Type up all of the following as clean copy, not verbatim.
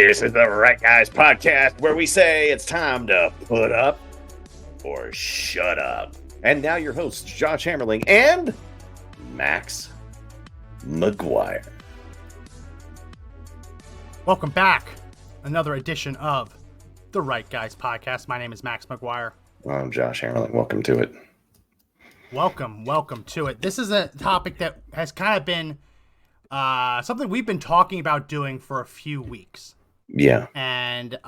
This is the Right Guys podcast where we say it's time to put up or shut up. And now your hosts, Josh Hammerling and Max McGuire. Welcome back. Another edition of the Right Guys podcast. My name is Max McGuire. I'm Josh Hammerling. Welcome to it. Welcome to it. This is a topic that has kind of been something we've been talking about doing for a few weeks. Yeah. And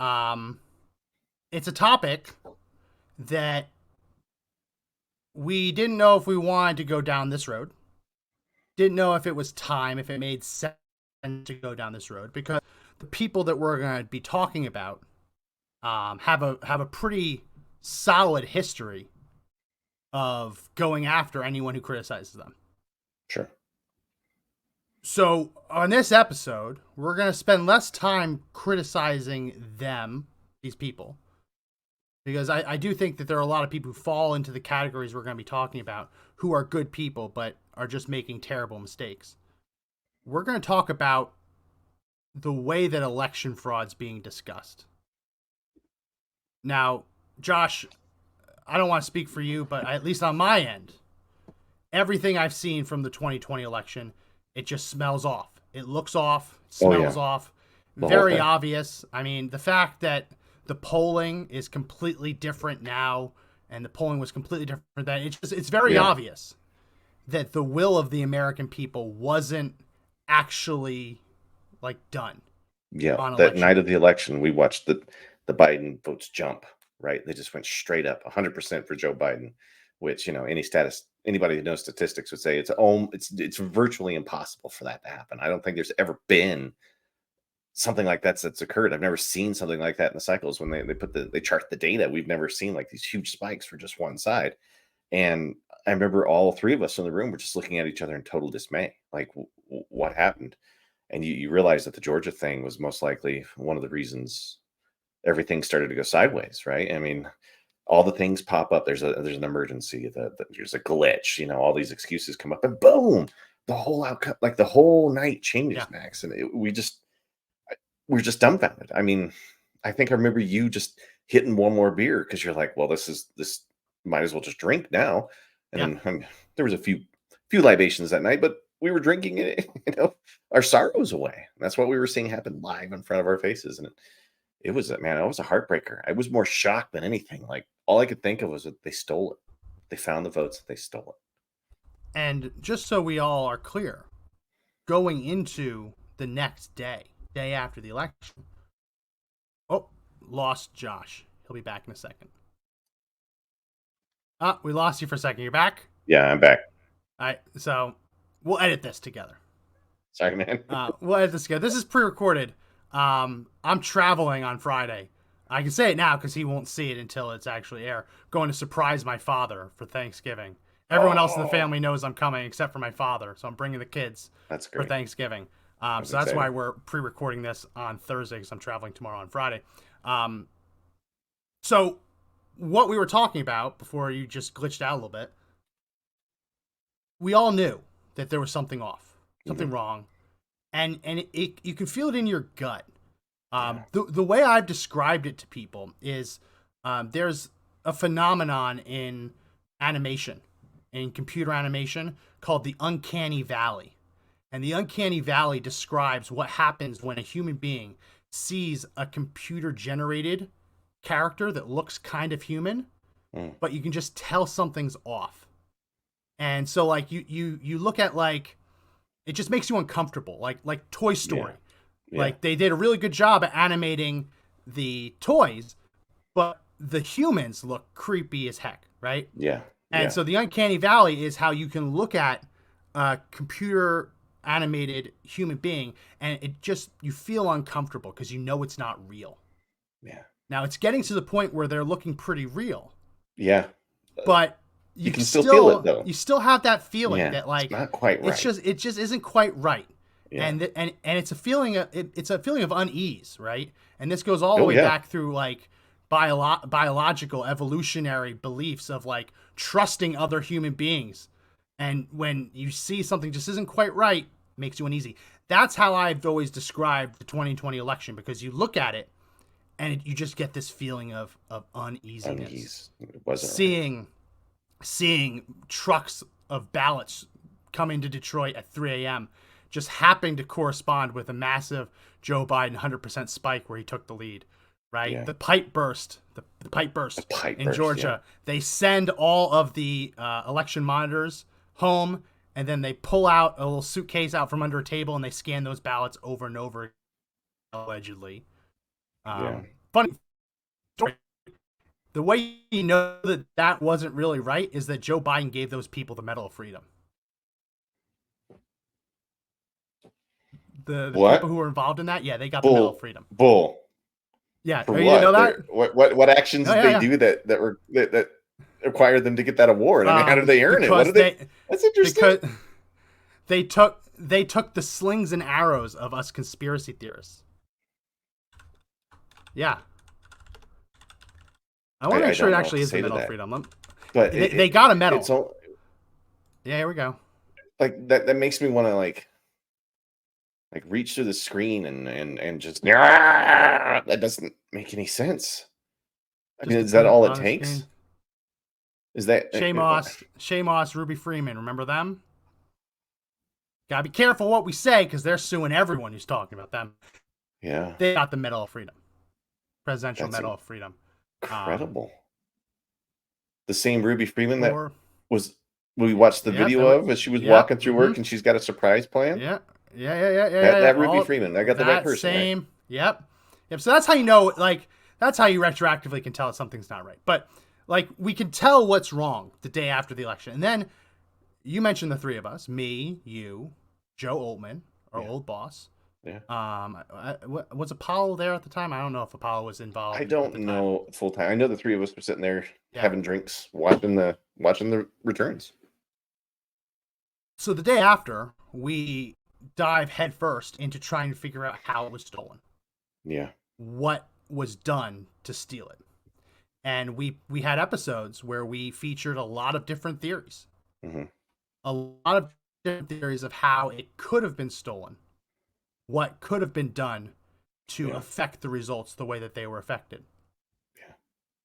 it's a topic that we didn't know if we wanted to go down this road. Didn't know if it was time, if it made sense to go down this road, because the people that we're going to be talking about have a pretty solid history of going after anyone who criticizes them. Sure. So on this episode, we're going to spend less time criticizing them, these people, because I do think that there are a lot of people who fall into the categories we're going to be talking about who are good people but are just making terrible mistakes. We're going to talk about the way that election fraud's being discussed. Now, Josh, I don't want to speak for you, but at least on my end, everything I've seen from the 2020 election, it just smells off. It looks off, smells off, very obvious. I mean, the fact that the polling is completely different now, and the polling was completely different then, it's very obvious that the will of the American people wasn't actually done. Yeah, that night of the election, we watched the Biden votes jump, right? They just went straight up 100% for Joe Biden, which, anybody who knows statistics would say it's virtually impossible for that to happen. I don't think there's ever been something like that's occurred. I've never seen something like that in the cycles when they chart the data. We've never seen these huge spikes for just one side. And I remember all three of us in the room were just looking at each other in total dismay. What happened? And you realize that the Georgia thing was most likely one of the reasons everything started to go sideways, right? I mean, all the things pop up. There's an emergency. There's a glitch. All these excuses come up, and boom, the whole outcome, the whole night changes, Max. And we're just dumbfounded. I mean, I think I remember you just hitting one more beer because you're like, well, this might as well just drink now. And there was a few libations that night, but we were drinking it, our sorrows away. And that's what we were seeing happen live in front of our faces. And it was a heartbreaker. I was more shocked than anything. All I could think of was that they stole it. They found the votes, they stole it. And just so we all are clear, going into the next day after the election. Oh, lost Josh. He'll be back in a second. We lost you for a second. You're back? Yeah, I'm back. All right, so we'll edit this together. Sorry, man. We'll edit this together. This is pre-recorded. I'm traveling on Friday. I can say it now because he won't see it until it's actually air. Going to surprise my father for Thanksgiving. Everyone else in the family knows I'm coming except for my father, so I'm bringing the kids for Thanksgiving. So that's why we're pre-recording this on Thursday, because I'm traveling tomorrow on Friday. So what we were talking about before you just glitched out a little bit, we all knew that there was something off, something wrong, and you can feel it in your gut. The way I've described it to people is there's a phenomenon in animation, in computer animation, called the uncanny valley. And the uncanny valley describes what happens when a human being sees a computer-generated character that looks kind of human, but you can just tell something's off. And so you look at it just makes you uncomfortable, like Toy Story. Yeah. They did a really good job at animating the toys, but the humans look creepy as heck, right? Yeah. And so the uncanny valley is how you can look at a computer animated human being and you feel uncomfortable because it's not real. Yeah. Now it's getting to the point where they're looking pretty real. Yeah. But you can still feel it though. You still have that feeling that it's not quite right. It just isn't quite right. Yeah. And it's a feeling of unease, right? And this goes all the way back through biological evolutionary beliefs of trusting other human beings. And when you see something just isn't quite right, it makes you uneasy. That's how I've always described the 2020 election, because you look at it and you just get this feeling of uneasiness. It wasn't Seeing trucks of ballots come into Detroit at 3 a.m. just happened to correspond with a massive Joe Biden 100% spike where he took the lead, right? Yeah. The pipe burst in Georgia. Yeah. They send all of the election monitors home, and then they pull out a little suitcase out from under a table and they scan those ballots over and over, allegedly. Funny story. The way you know that that wasn't really right is that Joe Biden gave those people the Medal of Freedom. The people who were involved in that, yeah, they got the Medal of Freedom. Yeah, for you what? Didn't know that? What actions did they do that required them to get that award? I mean, how did they earn it? What did they? That's interesting. Because they took the slings and arrows of us conspiracy theorists. Yeah. I want to make sure it actually is the Medal of Freedom. But they got a medal. Yeah, here we go. Like that makes me want to like reach through the screen and just that doesn't make any sense. I mean, is that all it takes? Is that Shay Moss, Ruby Freeman? Remember them? Gotta be careful what we say because they're suing everyone who's talking about them. Yeah, they got the Medal of Freedom, Presidential Medal of Freedom. Incredible. The same Ruby Freeman that we watched the video of as she was walking through work and she's got a surprise plan. Yeah. That Ruby Freeman. I got the right person. Same. Right? Yep. So that's how you know, that's how you retroactively can tell something's not right. But we can tell what's wrong the day after the election. And then you mentioned the three of us, me, you, Joe Oltmann, our old boss. Yeah. Was Apollo there at the time? I don't know if Apollo was involved. I don't know full time. I know the three of us were sitting there having drinks, watching the returns. So the day after, we dive headfirst into trying to figure out how it was stolen. Yeah. What was done to steal it. And we had episodes where we featured a lot of different theories. Mm-hmm. A lot of different theories of how it could have been stolen. What could have been done to affect the results the way that they were affected. Yeah.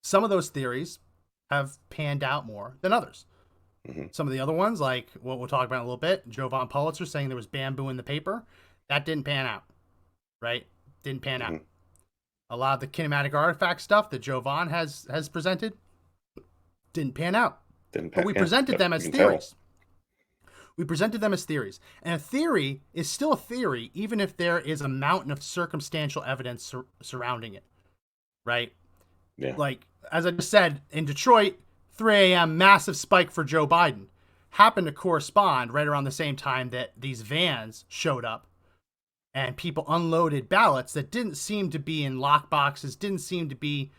Some of those theories have panned out more than others. Mm-hmm. Some of the other ones, like what we'll talk about in a little bit, Jovan Pulitzer saying there was bamboo in the paper, that didn't pan out, right? Didn't pan out. A lot of the kinematic artifact stuff that Jovan has presented didn't pan out. But we presented them as theories. We presented them as theories. And a theory is still a theory, even if there is a mountain of circumstantial evidence surrounding it, right? Yeah. Like, as I just said, in Detroit, 3 a.m., massive spike for Joe Biden happened to correspond right around the same time that these vans showed up and people unloaded ballots that didn't seem to be in lock boxes, didn't seem to be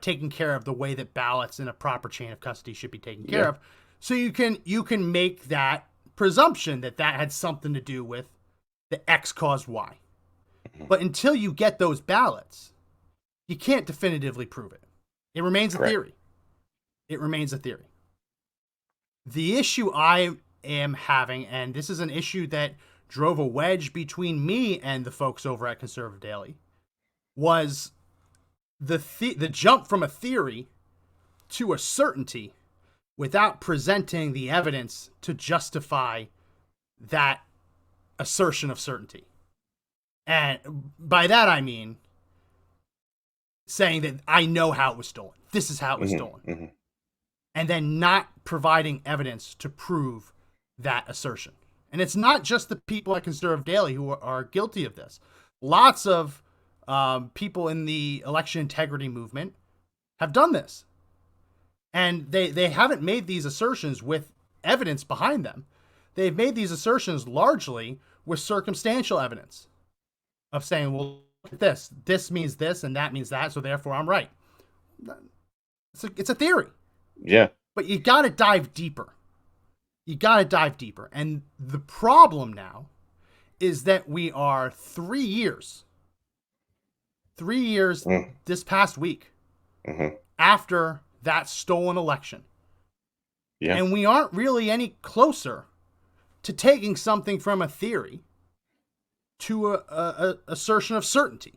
taken care of the way that ballots in a proper chain of custody should be taken care of. So you can make that presumption that had something to do with the X caused Y. But until you get those ballots, you can't definitively prove it. It remains a theory. It remains a theory. The issue I am having, and this is an issue that drove a wedge between me and the folks over at Conservative Daily, was the jump from a theory to a certainty without presenting the evidence to justify that assertion of certainty. And by that I mean saying that I know how it was stolen. This is how it was stolen. Mm-hmm. And then not providing evidence to prove that assertion. And it's not just the people at Conservative Daily who are guilty of this. Lots of people in the election integrity movement have done this. And they haven't made these assertions with evidence behind them. They've made these assertions largely with circumstantial evidence of saying, well, look at this. This means this and that means that, so therefore I'm right. It's a theory. Yeah. But you got to dive deeper. And the problem now is that we are 3 years this past week after that stolen election. Yeah. And we aren't really any closer to taking something from a theory to a assertion of certainty.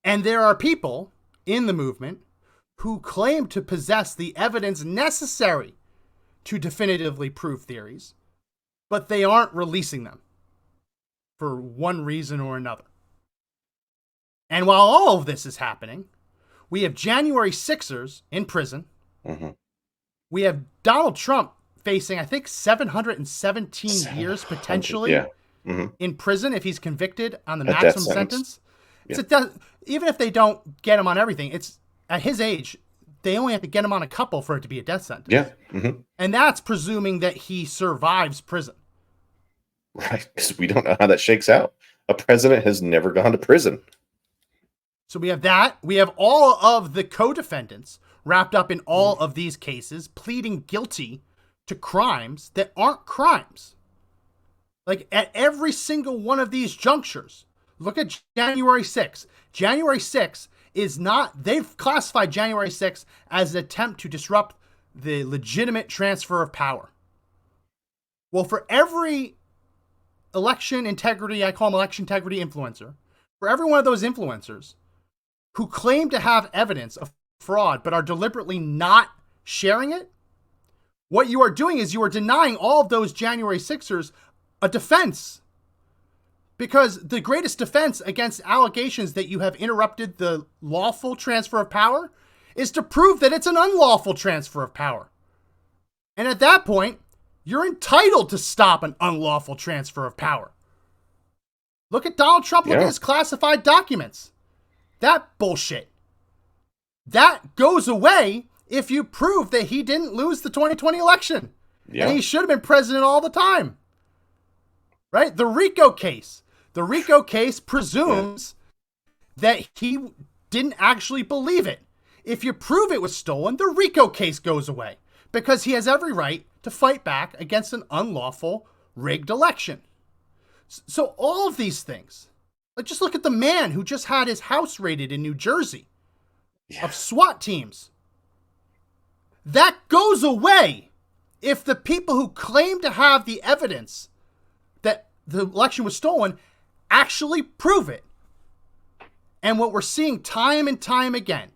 And there are people in the movement who claim to possess the evidence necessary to definitively prove theories, but they aren't releasing them for one reason or another. And while all of this is happening, we have January 6ers in prison. Mm-hmm. We have Donald Trump facing, I think, 717 years potentially in prison if he's convicted on the maximum sentence. Yeah. It's even if they don't get him on everything, it's at his age, they only have to get him on a couple for it to be a death sentence. Yeah. Mm-hmm. And that's presuming that he survives prison. Right, because we don't know how that shakes out. A president has never gone to prison. So we have that. We have all of the co-defendants wrapped up in all of these cases, pleading guilty to crimes that aren't crimes. Like at every single one of these junctures, look at January 6th. January 6th is not, they've classified January 6th as an attempt to disrupt the legitimate transfer of power. Well, for every election integrity, I call them election integrity influencer, for every one of those influencers who claim to have evidence of fraud but are deliberately not sharing it, what you are doing is you are denying all of those January 6ers a defense. Because the greatest defense against allegations that you have interrupted the lawful transfer of power is to prove that it's an unlawful transfer of power. And at that point, you're entitled to stop an unlawful transfer of power. Look at Donald Trump, look at his classified documents. That bullshit. That goes away if you prove that he didn't lose the 2020 election. Yeah. And he should have been president all the time. Right? The RICO case. The RICO case presumes that he didn't actually believe it. If you prove it was stolen, the RICO case goes away because he has every right to fight back against an unlawful, rigged election. So all of these things, like just look at the man who just had his house raided in New Jersey of SWAT teams. That goes away if the people who claim to have the evidence that the election was stolen actually prove it. And what we're seeing time and time again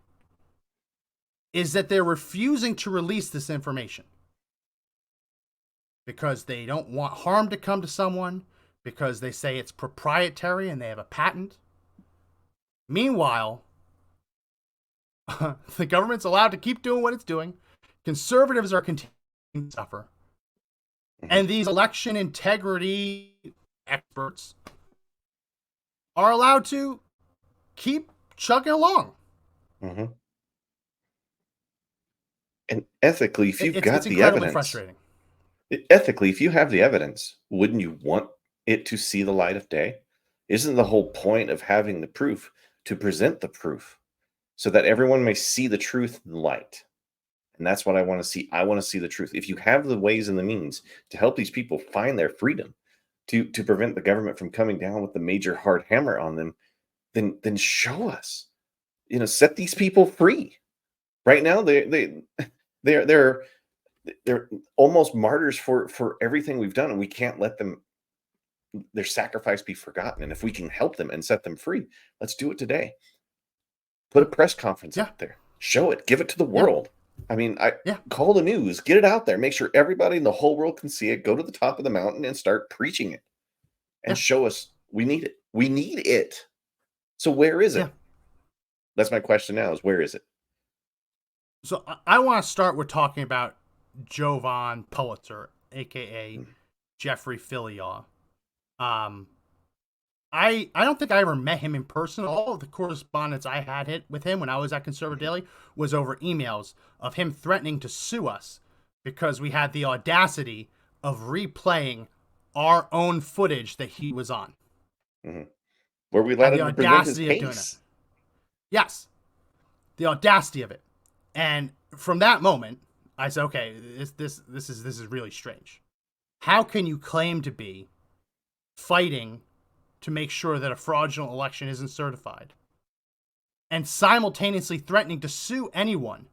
is that they're refusing to release this information because they don't want harm to come to someone, because they say it's proprietary and they have a patent. Meanwhile, the government's allowed to keep doing what it's doing. Conservatives are continuing to suffer. And these election integrity experts are allowed to keep chugging along. Mm-hmm. And ethically, if you've got it's the incredibly evidence, frustrating. Ethically, if you have the evidence, wouldn't you want it to see the light of day? Isn't the whole point of having the proof to present the proof so that everyone may see the truth in the light? And that's what I want to see. I want to see the truth. If you have the ways and the means to help these people find their freedom, to prevent the government from coming down with the major hard hammer on them, then show us. Set these people free. Right now, they're almost martyrs for everything we've done, and we can't let their sacrifice be forgotten. And if we can help them and set them free, let's do it today. Put a press conference out there. Show it. Give it to the world. I mean, call the news, get it out there, make sure everybody in the whole world can see it. Go to the top of the mountain and start preaching it and show us we need it. We need it. So where is it? That's my question now, is where is it? So I want to start with talking about Jovan Pulitzer, a.k.a. Jeffrey Filiaw. I don't think I ever met him in person. All of the correspondence I had with him when I was at Conservative Daily was over emails of him threatening to sue us because we had the audacity of replaying our own footage that he was on. Mm-hmm. Where we let him present his case. Yes. The audacity of it. And from that moment, I said, okay, this is really strange. How can you claim to be fighting to make sure that a fraudulent election isn't certified, and simultaneously threatening to sue anyone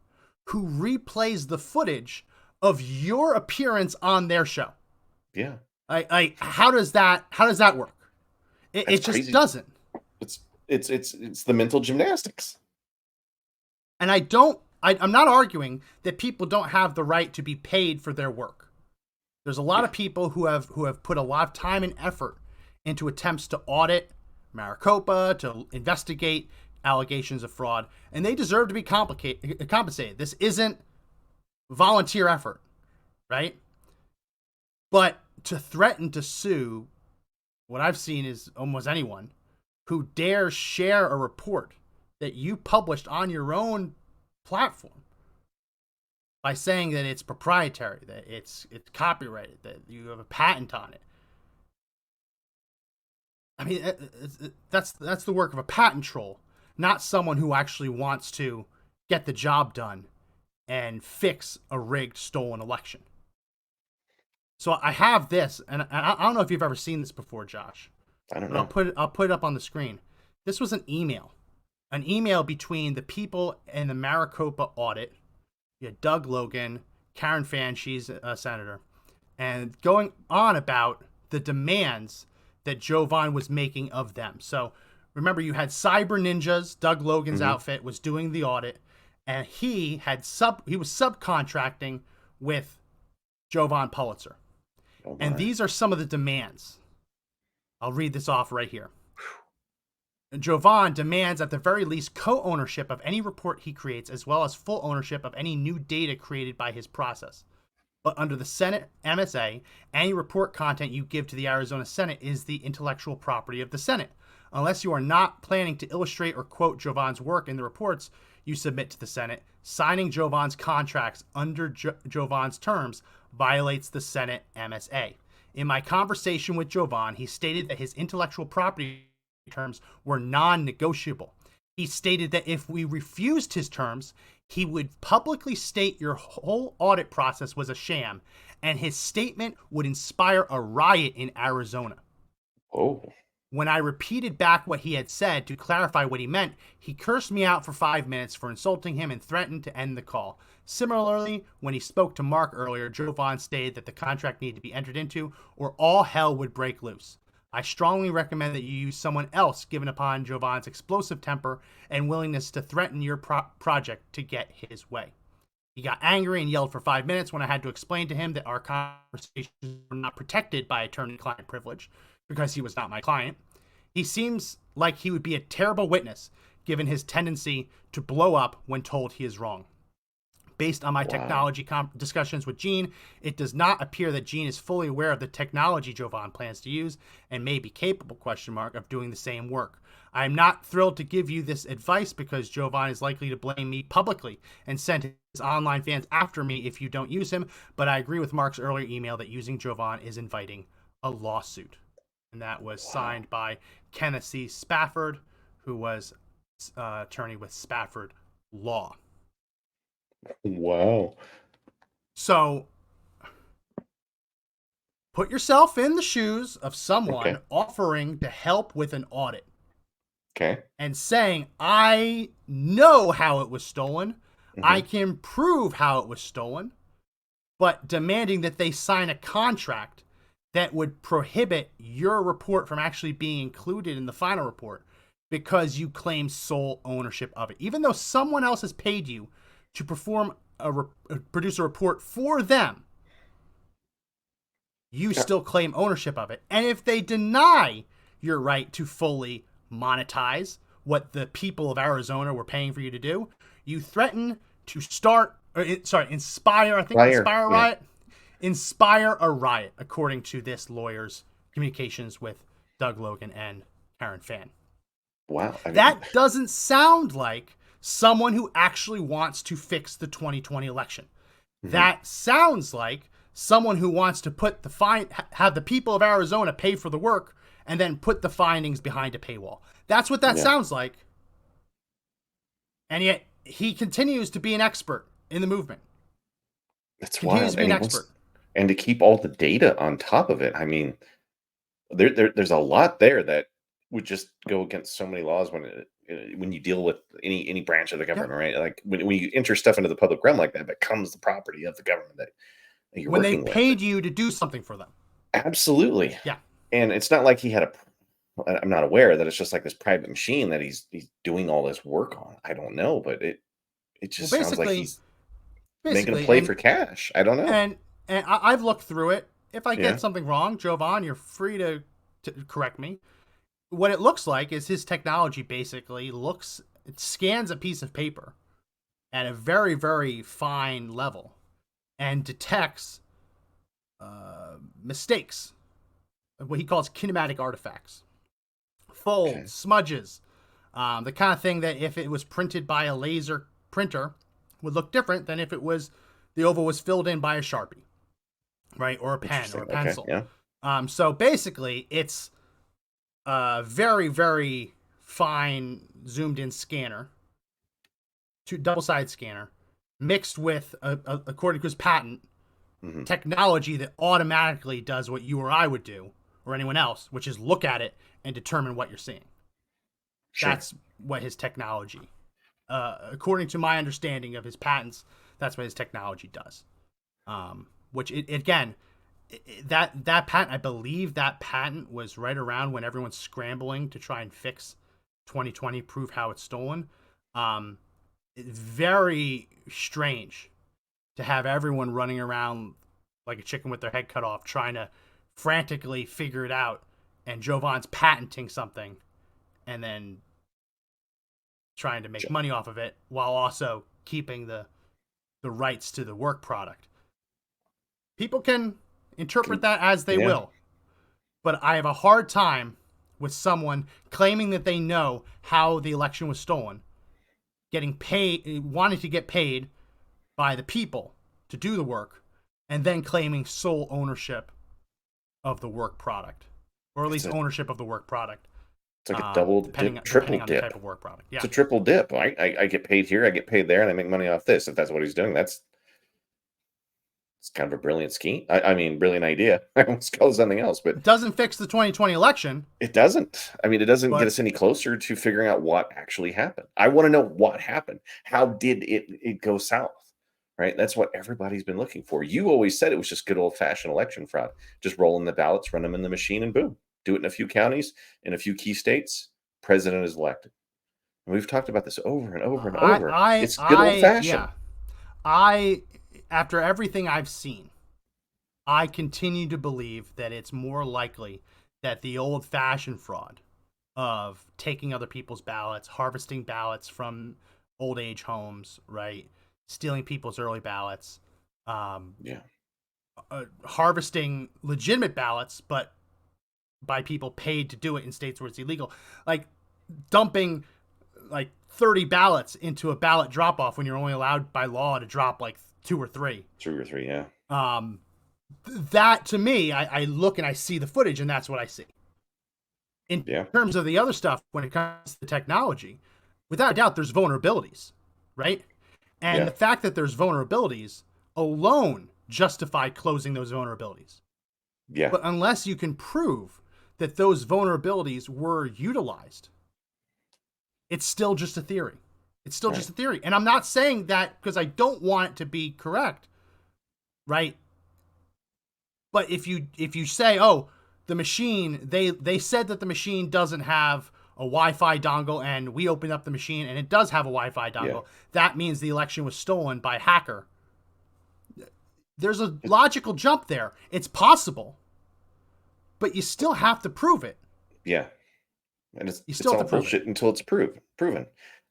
who replays the footage of your appearance on their show? Yeah. How does that work? It just doesn't. It's the mental gymnastics. And I'm not arguing that people don't have the right to be paid for their work. There's a lot of people who have put a lot of time and effort into attempts to audit Maricopa, to investigate allegations of fraud, and they deserve to be compensated. This isn't volunteer effort, right? But to threaten to sue, what I've seen is almost anyone who dares share a report that you published on your own platform by saying that it's proprietary, that it's copyrighted, that you have a patent on it. I mean, that's the work of a patent troll, not someone who actually wants to get the job done and fix a rigged, stolen election. So I have this, and I don't know if you've ever seen this before, Josh. I don't know. I'll put it up on the screen. This was an email between the people in the Maricopa audit. You had Doug Logan, Karen Fann, she's a senator, and going on about the demands that Jovan was making of them. So remember, you had Cyber Ninjas. Doug Logan's outfit was doing the audit, and he was subcontracting with Jovan Pulitzer. Oh, and these are some of the demands. I'll read this off right here. Jovan demands at the very least co-ownership of any report he creates, as well as full ownership of any new data created by his process. But under the Senate MSA, any report content you give to the Arizona Senate is the intellectual property of the Senate. Unless you are not planning to illustrate or quote Jovan's work in the reports you submit to the Senate, signing Jovan's contracts under Jovan's terms violates the Senate MSA. In my conversation with Jovan, he stated that his intellectual property terms were non-negotiable. He stated that if we refused his terms, he would publicly state your whole audit process was a sham, and his statement would inspire a riot in Arizona. Oh. When I repeated back what he had said to clarify what he meant, he cursed me out for 5 minutes for insulting him and threatened to end the call. Similarly, when he spoke to Mark earlier, Jovan stated that the contract needed to be entered into or all hell would break loose. I strongly recommend that you use someone else, given upon Jovan's explosive temper and willingness to threaten your project to get his way. He got angry and yelled for 5 minutes when I had to explain to him that our conversations were not protected by attorney-client privilege because he was not my client. He seems like he would be a terrible witness, given his tendency to blow up when told he is wrong. Based on my technology discussions with Gene, it does not appear that Gene is fully aware of the technology Jovan plans to use and may be capable, of doing the same work. I am not thrilled to give you this advice because Jovan is likely to blame me publicly and send his online fans after me if you don't use him, but I agree with Mark's earlier email that using Jovan is inviting a lawsuit. And that was signed by Kenneth C. Spafford, who was attorney with Spafford Law. Wow. So put yourself in the shoes of someone offering to help with an audit. Okay. And saying, I know how it was stolen. I can prove how it was stolen. But demanding that they sign a contract that would prohibit your report from actually being included in the final report because you claim sole ownership of it. Even though someone else has paid you to perform produce a report for them, you still claim ownership of it. And if they deny your right to fully monetize what the people of Arizona were paying for you to do, you threaten to inspire a riot. Inspire a riot, according to this lawyer's communications with Doug Logan and Karen Fann. Wow. That doesn't sound like someone who actually wants to fix the 2020 election. That sounds like someone who wants to have the people of Arizona pay for the work and then put the findings behind a paywall. That's what that sounds like. And yet he continues to be an expert in the movement. That's wild. And to keep all the data on top of it. I mean, there's a lot there that would just go against so many laws when you deal with any branch of the government, right? Like when you enter stuff into the public realm like that, becomes the property of the government that you're working with. When they paid you to do something for them. Absolutely. Yeah. And it's not like he had I'm not aware that it's just like this private machine that he's doing all this work on. I don't know, but it Well, just sounds like he's making a basically, play for cash. I don't know. and I've looked through it. If I get Yeah. something wrong, Jovan, you're free to correct me. What it looks like is his technology basically it scans a piece of paper at a very, very fine level and detects mistakes, what he calls kinematic artifacts, Okay. folds, smudges, the kind of thing that if it was printed by a laser printer would look different than if the oval was filled in by a Sharpie, right, or a pen or Interesting. a Okay. pencil. Yeah. So basically, it's a very, very fine zoomed in scanner, double-sided scanner, mixed with, according to his patent, Hmm. technology that automatically does what you or I would do, or anyone else, which is look at it and determine what you're seeing. Sure. That's what his technology, according to my understanding of his patents, that's what his technology does. Which again, that patent, I believe that patent was right around when everyone's scrambling to try and fix 2020, prove how it's stolen. It's very strange to have everyone running around like a chicken with their head cut off, trying to frantically figure it out, and Jovan's patenting something, and then trying to make Sure. money off of it while also keeping the rights to the work product. People can interpret that as they Yeah. will, but I have a hard time with someone claiming that they know how the election was stolen, getting paid, wanting to get paid by the people to do the work, and then claiming sole ownership of the work product, or at It's least a ownership of the work product, it's like a double depending dip, triple depending on the dip. type of work product. It's Yeah, a triple dip. I get paid here, I get paid there, and I make money off this. If that's what he's doing, that's it's kind of a brilliant scheme. I mean, brilliant idea. I almost call it something else, but it doesn't fix the 2020 election, it doesn't. I mean, it doesn't get but us any closer to figuring out what actually happened. I want to know what happened. How did it go south? Right? That's what everybody's been looking for. You always said it was just good old fashioned election fraud. Just roll in the ballots, run them in the machine, and boom. Do it in a few counties, in a few key states. President is elected. And we've talked about this over and over and over. It's good old fashioned. yeah, I after everything I've seen, I continue to believe that it's more likely that the old-fashioned fraud of taking other people's ballots, harvesting ballots from old age homes, right, stealing people's early ballots, um, Yeah. harvesting legitimate ballots, but by people paid to do it in states where it's illegal, like dumping like 30 ballots into a ballot drop off when you're only allowed by law to drop like two or three. 2 or 3. Yeah. Um, that to me, I look and I see the footage, and that's what I see. In Yeah. terms of the other stuff, when it comes to technology, without a doubt, there's vulnerabilities, right? And Yeah. the fact that there's vulnerabilities alone justify closing those vulnerabilities. Yeah. But unless you can prove that those vulnerabilities were utilized, it's still just a theory. It's still Right. just a theory. And I'm not saying that because I don't want it to be correct, right? But if you say, "Oh, the machine," they said that the machine doesn't have a Wi-Fi dongle, and we opened up the machine and it does have a Wi-Fi Yeah. dongle. That means the election was stolen by a hacker. There's a It- logical jump there. It's possible, but you still have to prove it. yeah. And You it's still have all to prove it. bullshit until it's proven.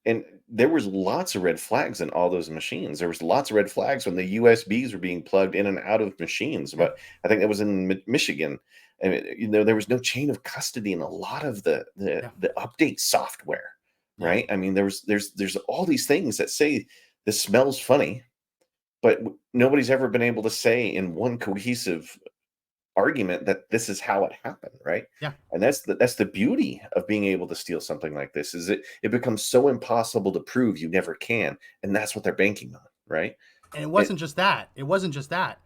And there was lots of red flags in all those machines. There was lots of red flags when the USBs were being plugged in and out of machines. Yeah. But I think that was in Michigan. And there was no chain of custody in a lot of Yeah. the update software, Yeah. right? I mean, there's all these things that say this smells funny, but nobody's ever been able to say in one cohesive argument that this is how it happened, right? Yeah. And that's the beauty of being able to steal something like this is it becomes so impossible to prove you never can, and that's what they're banking on, right? And it It, wasn't just that. It wasn't just that.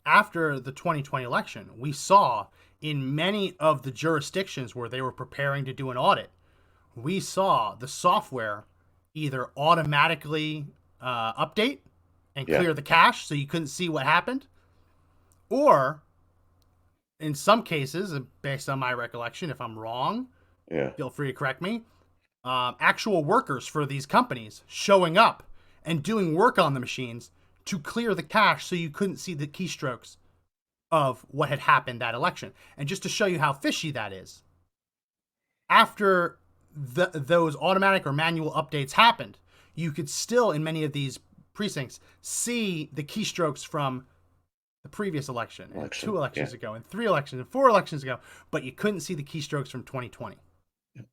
After the 2020 election, we saw in many of the jurisdictions where they were preparing to do an audit, we saw the software either automatically update and yeah, clear the cache so you couldn't see what happened, or in some cases, based on my recollection, if I'm wrong, Yeah. Feel free to correct me. Actual workers for these companies showing up and doing work on the machines to clear the cache so you couldn't see the keystrokes of what had happened that election. And just to show you how fishy that is, after those automatic or manual updates happened, you could still, in many of these precincts, see the keystrokes from the previous election, and 2 elections ago, and 3 elections, and 4 elections ago, but you couldn't see the keystrokes from 2020.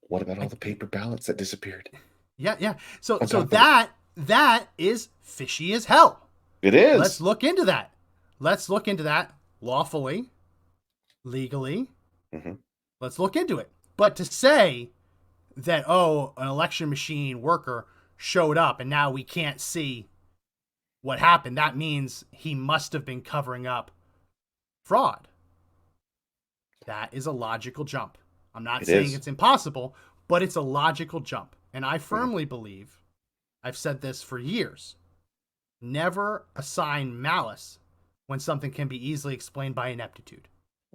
What about all the paper ballots that disappeared? Yeah. So that is fishy as hell. It is. Let's look into that. Let's look into that lawfully, legally. Mm-hmm. Let's look into it. But to say that, an election machine worker showed up and now we can't see what happened, that means he must have been covering up fraud. That is a logical jump. I'm not saying it's impossible, but it's a logical jump. And I firmly believe, I've said this for years, never assign malice when something can be easily explained by ineptitude.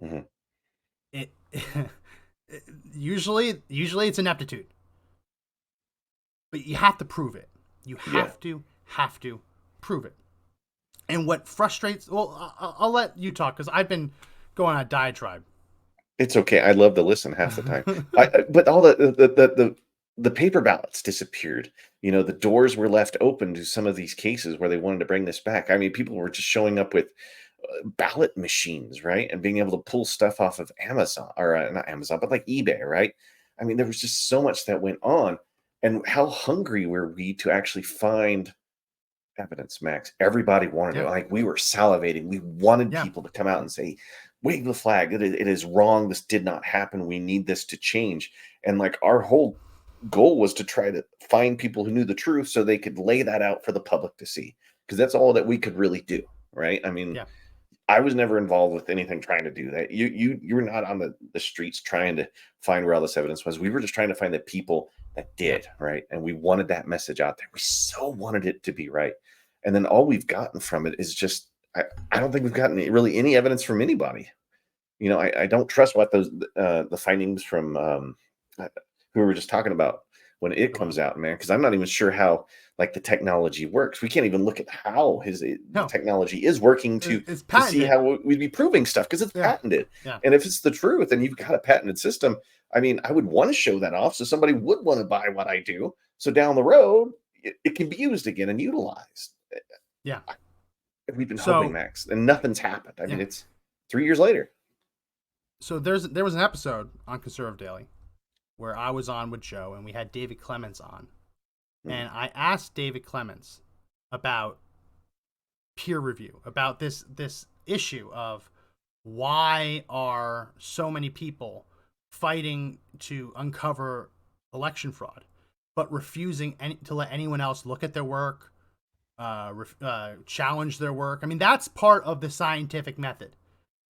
Mm-hmm. Usually it's ineptitude, but you have to prove it. You have to prove it. And what frustrates, I'll let you talk because I've been going on a diatribe. It's okay. I love to listen half the time. But all the paper ballots disappeared. The doors were left open to some of these cases where they wanted to bring this back. I mean, people were just showing up with ballot machines, right? And being able to pull stuff off of Amazon, or not Amazon, but like eBay, right? I mean, there was just so much that went on. And how hungry were we to actually find evidence, Max? Everybody wanted it. Like, we were salivating. We wanted people to come out and say, wave the flag. It is wrong. This did not happen. We need this to change. And like, our whole goal was to try to find people who knew the truth so they could lay that out for the public to see, because that's all that we could really do, right? I mean, I was never involved with anything trying to do that. You were not on the streets trying to find where all this evidence was. We were just trying to find the people that did, right? And we wanted that message out there. We so wanted it to be right. And then all we've gotten from it is just, I don't think we've gotten really any evidence from anybody. I don't trust what those the findings from who we were just talking about when it comes out, man, because I'm not even sure how like the technology works. We can't even look at how the technology is working to see how we'd be proving stuff, because it's patented. Yeah. And if it's the truth and you've got a patented system, I mean, I would want to show that off so somebody would want to buy what I do. So down the road, it can be used again and utilized. Yeah. We've been hoping, Max, and nothing's happened. I mean, it's 3 years later. So there was an episode on Conservative Daily where I was on with Joe and we had David Clements on. And I asked David Clements about peer review, about this issue of why are so many people fighting to uncover election fraud, but refusing to let anyone else look at their work, challenge their work. I mean, that's part of the scientific method,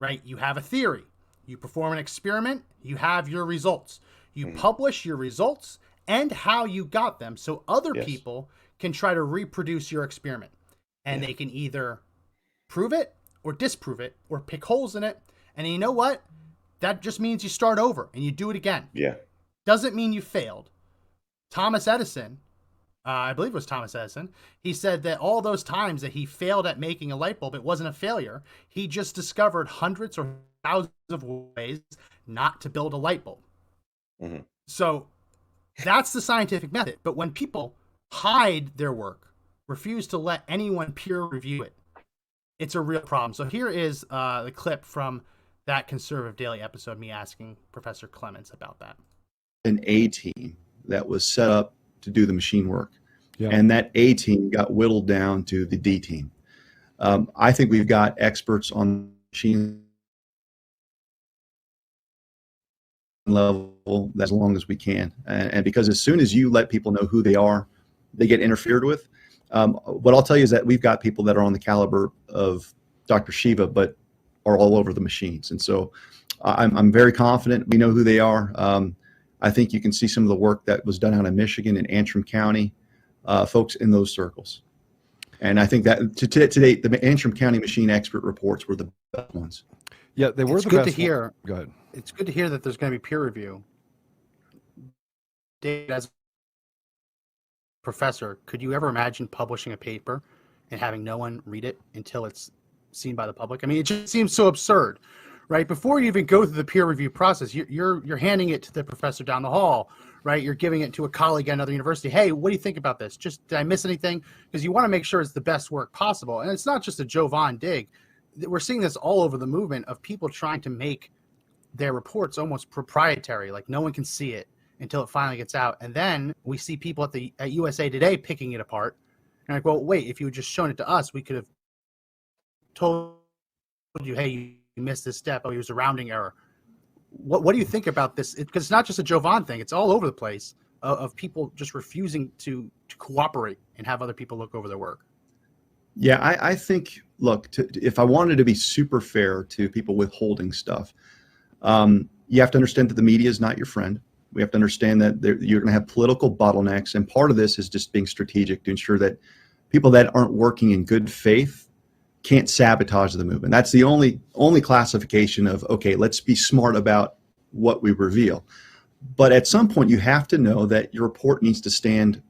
right? You have a theory, you perform an experiment, you have your results, you publish your results and how you got them, so other people can try to reproduce your experiment, and they can either prove it or disprove it or pick holes in it. And you know what? That just means you start over and you do it again. Yeah. Doesn't mean you failed. Thomas Edison, I believe it was Thomas Edison, he said that all those times that he failed at making a light bulb, it wasn't a failure. He just discovered hundreds or thousands of ways not to build a light bulb. Mm-hmm. So that's the scientific method. But when people hide their work, refuse to let anyone peer review it, it's a real problem. So here is the clip from that Conservative Daily episode, me asking Professor Clements about that. An A team that was set up to do the machine work. Yeah. And that A team got whittled down to the D team. I think we've got experts on machine level as long as we can. And because as soon as you let people know who they are, they get interfered with. What I'll tell you is that we've got people that are on the caliber of Dr. Shiva, but are all over the machines. And so I'm very confident we know who they are. I think you can see some of the work that was done out in Michigan and Antrim County, folks in those circles. And I think that to date, the Antrim County machine expert reports were the best ones. Yeah, they were it's the good best to hear. Go ahead. It's good to hear that there's going to be peer review. Dave, as a professor, could you ever imagine publishing a paper and having no one read it until it's seen by the public? I mean, it just seems so absurd, right? Before you even go through the peer review process, you're handing it to the professor down the hall, right? You're giving it to a colleague at another university. Hey, what do you think about this? Just, did I miss anything? Because you want to make sure it's the best work possible. And it's not just a Joe Vaughn dig. We're seeing this all over the movement of people trying to make their reports almost proprietary, like no one can see it until it finally gets out. And then we see people at USA Today picking it apart. And like, well, wait, if you had just shown it to us, we could have told you, hey, you missed this step. Oh, it was a rounding error. What do you think about this? Because it's not just a Joe Vaughn thing. It's all over the place of people just refusing to cooperate and have other people look over their work. Yeah, I think, look, if I wanted to be super fair to people withholding stuff, you have to understand that the media is not your friend. We have to understand that you're going to have political bottlenecks. And part of this is just being strategic to ensure that people that aren't working in good faith can't sabotage the movement. That's the only classification of, okay, let's be smart about what we reveal. But at some point, you have to know that your report needs to stand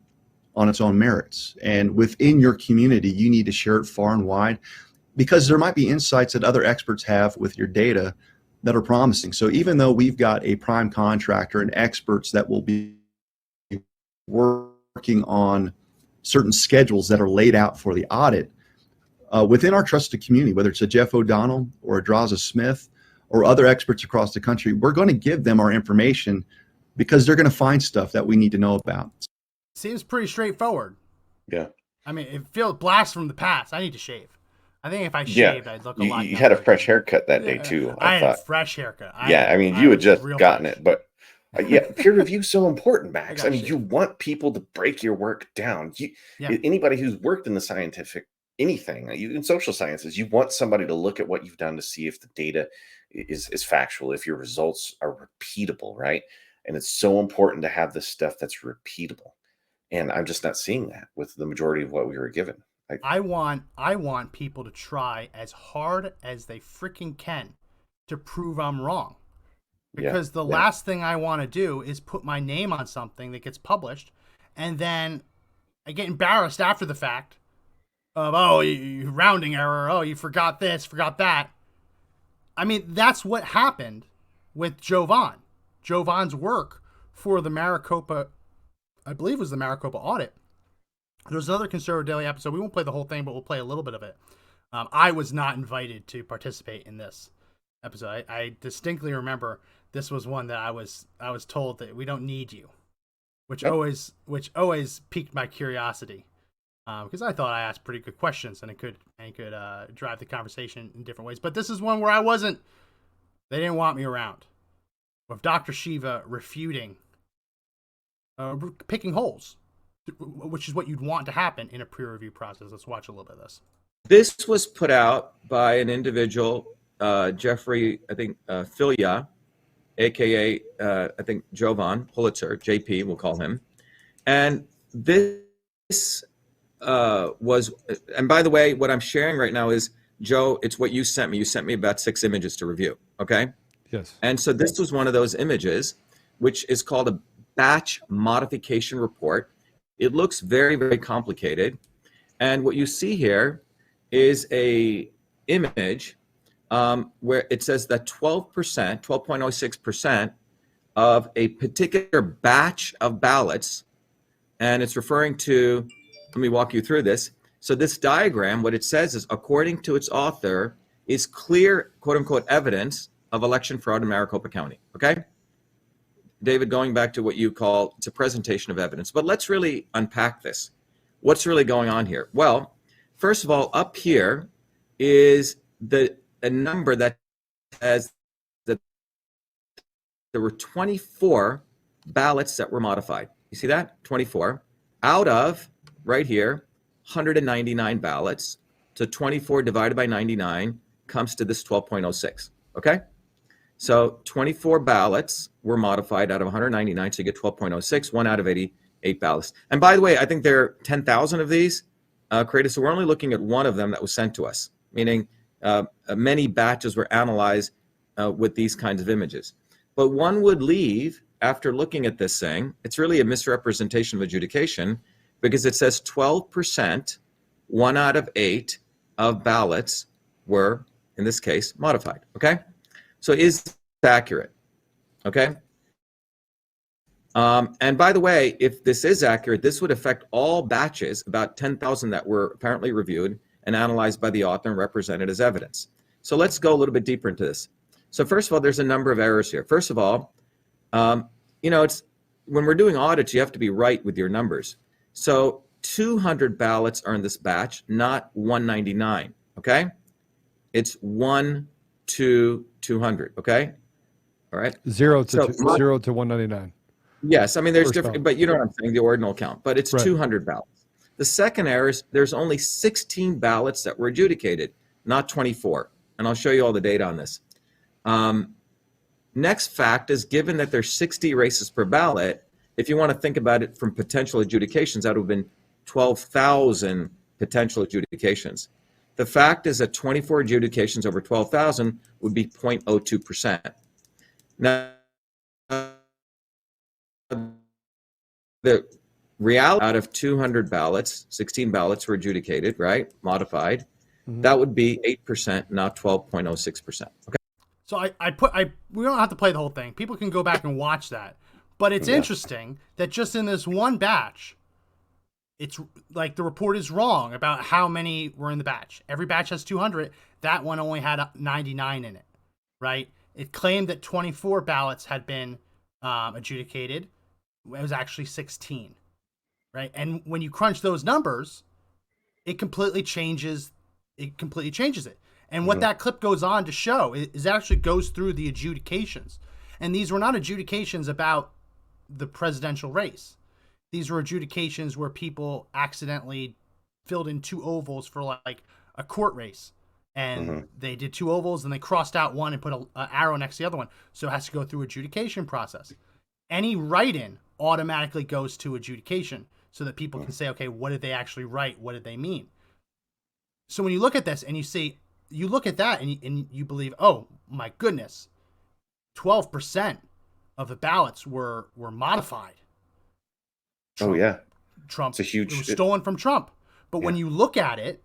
on its own merits. And within your community, you need to share it far and wide, because there might be insights that other experts have with your data that are promising. So even though we've got a prime contractor and experts that will be working on certain schedules that are laid out for the audit, within our trusted community, whether it's a Jeff O'Donnell or a Draza Smith or other experts across the country, we're going to give them our information because they're going to find stuff that we need to know about. Seems pretty straightforward. Yeah. I mean, it feels blast from the past. I need to shave. I think if I shaved, I'd look a lot. You had a fresh haircut that day too. I had a fresh haircut. I mean, you had just gotten it, but yeah, peer review is so important, Max. I mean, you want people to break your work down. Anybody who's worked in the scientific anything, in social sciences, you want somebody to look at what you've done to see if the data is factual, if your results are repeatable, right? And it's so important to have this stuff that's repeatable. And I'm just not seeing that with the majority of what we were given. I want people to try as hard as they freaking can to prove I'm wrong. Because the last thing I want to do is put my name on something that gets published and then I get embarrassed after the fact of, oh, you rounding error, oh, you forgot this, forgot that. I mean, that's what happened with Joe Vaughn. Joe Vaughn's work for the Maricopa, I believe it was the Maricopa audit. There was another Conservative Daily episode. We won't play the whole thing, but we'll play a little bit of it. I was not invited to participate in this episode. I distinctly remember this was one that I was told that we don't need you, which always piqued my curiosity, because I thought I asked pretty good questions and it could drive the conversation in different ways. But this is one where I wasn't. They didn't want me around. With Dr. Shiva refuting, picking holes, which is what you'd want to happen in a peer review process. Let's watch a little bit of this. This was put out by an individual, Jeffrey, I think, Filia, aka I think Joe Vaughn, Pulitzer, JP, we'll call him. And this was, and by the way, what I'm sharing right now is, Joe, it's what you sent me. You sent me about 6 images to review, okay? Yes. And so this was one of those images, which is called a batch modification report. It looks very, very complicated. And what you see here is a image where it says that 12.06% of a particular batch of ballots, and it's referring to, let me walk you through this. So this diagram, what it says is, according to its author, is clear, quote unquote, evidence of election fraud in Maricopa County, okay? David, going back to what you call, it's a presentation of evidence, but let's really unpack this. What's really going on here? Well, first of all, up here is a number that says that there were 24 ballots that were modified. You see that? 24 out of, right here, 199 ballots. So 24 divided by 99 comes to this 12.06, okay? So 24 ballots were modified out of 199, so you get 12.06, 1 out of 88 ballots. And by the way, I think there are 10,000 of these created, so we're only looking at one of them that was sent to us, meaning many batches were analyzed with these kinds of images. But one would leave after looking at this thing, it's really a misrepresentation of adjudication because it says 12%, 1 out of 8 of ballots were, in this case, modified. Okay? So is this accurate? Okay? And by the way, if this is accurate, this would affect all batches, about 10,000 that were apparently reviewed and analyzed by the author and represented as evidence. So let's go a little bit deeper into this. So first of all, there's a number of errors here. First of all, it's when we're doing audits, you have to be right with your numbers. So 200 ballots are in this batch, not 199. Okay, it's 1 to 200. Okay, all right. 0 to So 0 to 199. Yes, I mean there's First different, ballot. but you know what I'm saying, the ordinal count. But it's Right. 200 ballots. The second error is there's only 16 ballots that were adjudicated, not 24. And I'll show you all the data on this. Next fact is, given that there's 60 races per ballot, if you want to think about it from potential adjudications, that would have been 12,000 potential adjudications. The fact is that 24 adjudications over 12,000 would be 0.02%. Now, the reality, out of 200 ballots, 16 ballots were adjudicated, right? Modified. Mhm. That would be 8%, not 12.06%. Okay. So we don't have to play the whole thing. People can go back and watch that. But it's interesting that just in this one batch, it's like the report is wrong about how many were in the batch. Every batch has 200. That one only had 99 in it, right? It claimed that 24 ballots had been adjudicated. It was actually 16, right? And when you crunch those numbers, it completely changes it. And what that clip goes on to show is it actually goes through the adjudications. And these were not adjudications about the presidential race. These were adjudications where people accidentally filled in 2 ovals for like a court race. And they did 2 ovals and they crossed out one and put an arrow next to the other one. So it has to go through adjudication process. Any write-in automatically goes to adjudication so that people can say, okay, what did they actually write? What did they mean? So when you look at this and you look at that and you believe, oh my goodness, 12% of the ballots were modified. Oh yeah, Trump. It's a huge- It was stolen from Trump. But when you look at it,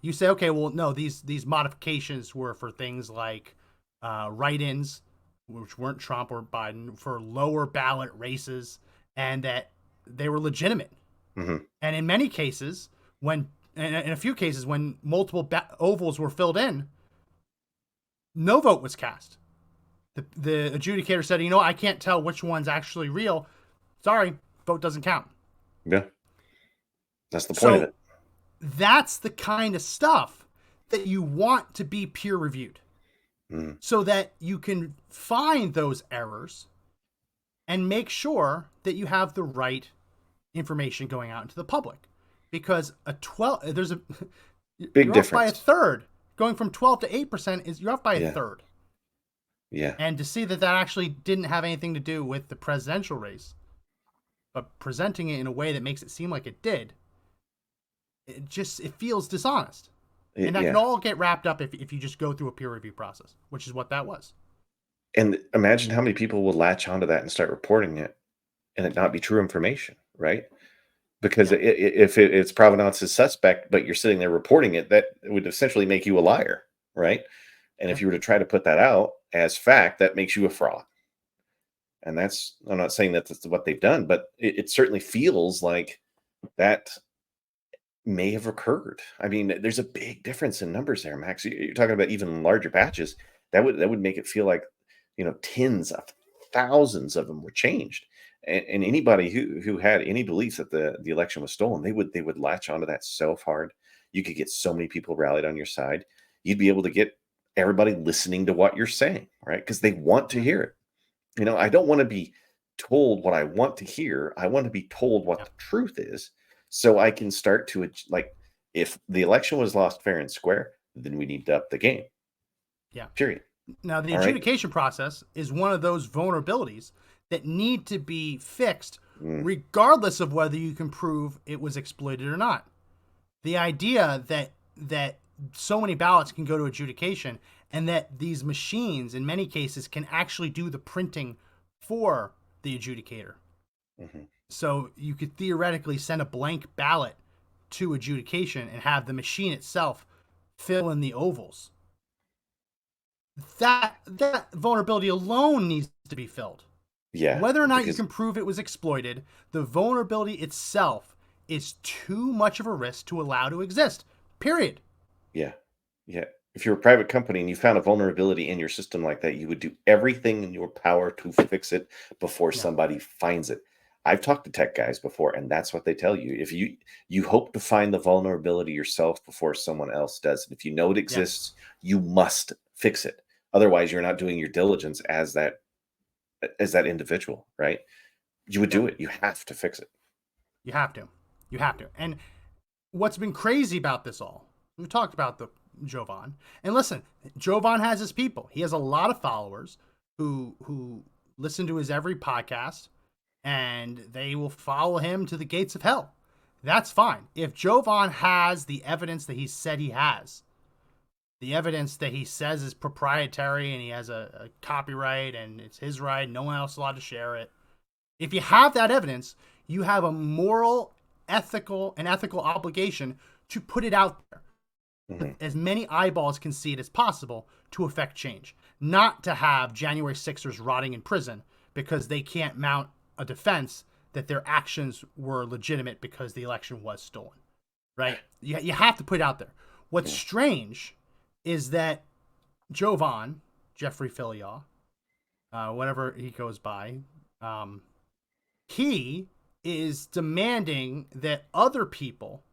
you say, okay, well, no, these modifications were for things like write-ins, which weren't Trump or Biden, for lower ballot races, and that they were legitimate. Mhm. And in many cases, in a few cases, when multiple ovals were filled in, no vote was cast. The adjudicator said, you know, I can't tell which one's actually real. Sorry, vote doesn't count. Yeah, that's the point of it. That's the kind of stuff that you want to be peer reviewed so that you can find those errors and make sure that you have the right information going out into the public. Because there's a Big you're difference. off by a third. Going from 12 to 8% you're off by a third. Yeah, And to see that actually didn't have anything to do with the presidential race, but presenting it in a way that makes it seem like it did, it feels dishonest. And that can all get wrapped up if you just go through a peer review process, which is what that was. And imagine how many people will latch onto that and start reporting it, and it not be true information, right? Because if it's provenance is suspect, but you're sitting there reporting it, that would essentially make you a liar, right? And if you were to try to put that out as fact, that makes you a fraud. And I'm not saying that's what they've done, but it certainly feels like that may have occurred. I mean, there's a big difference in numbers there, Max. You're talking about even larger batches. That would make it feel like, tens of thousands of them were changed. And anybody who had any belief that the election was stolen, they would latch onto that so hard. You could get so many people rallied on your side. You'd be able to get everybody listening to what you're saying, right? Because they want to hear it. I don't want to be told what I want to hear. I want to be told what the truth is, so I can start to, like, if the election was lost fair and square, then we need to up the game. Yeah. Period. Now, the All right. adjudication process is one of those vulnerabilities that need to be fixed regardless of whether you can prove it was exploited or not. The idea that so many ballots can go to adjudication and that these machines in many cases can actually do the printing for the adjudicator. Hmm. So you could theoretically send a blank ballot to adjudication and have the machine itself fill in the ovals. That vulnerability alone needs to be filled. Yeah. Whether or not you because- can prove it was exploited, the vulnerability itself is too much of a risk to allow to exist. Period. Yeah. Yeah. If you're a private company and you found a vulnerability in your system like that, you would do everything in your power to fix it before Yeah. somebody finds it. I've talked to tech guys before, and that's what they tell you. If you hope to find the vulnerability yourself before someone else does, and if you know it exists, you must fix it. Otherwise, you're not doing your diligence as that individual, right? You would do it. You have to fix it. You have to. You have to. And what's been crazy about this all, we've talked about the Jovan. And listen, Jovan has his people. He has a lot of followers who listen to his every podcast, and they will follow him to the gates of hell. That's fine. If Jovan has the evidence that he said he has, the evidence that he says is proprietary and he has a copyright and it's his right, no one else is allowed to share it. If you have that evidence, you have a moral, ethical obligation to put it out there. Mhm. As many eyeballs can see it as possible to affect change. Not to have January 6ers rotting in prison because they can't mount a defense that their actions were legitimate because the election was stolen. Right? You have to put it out there. What's strange is that Jovan, Jeffrey Filiaw, whatever he goes by, he is demanding that other people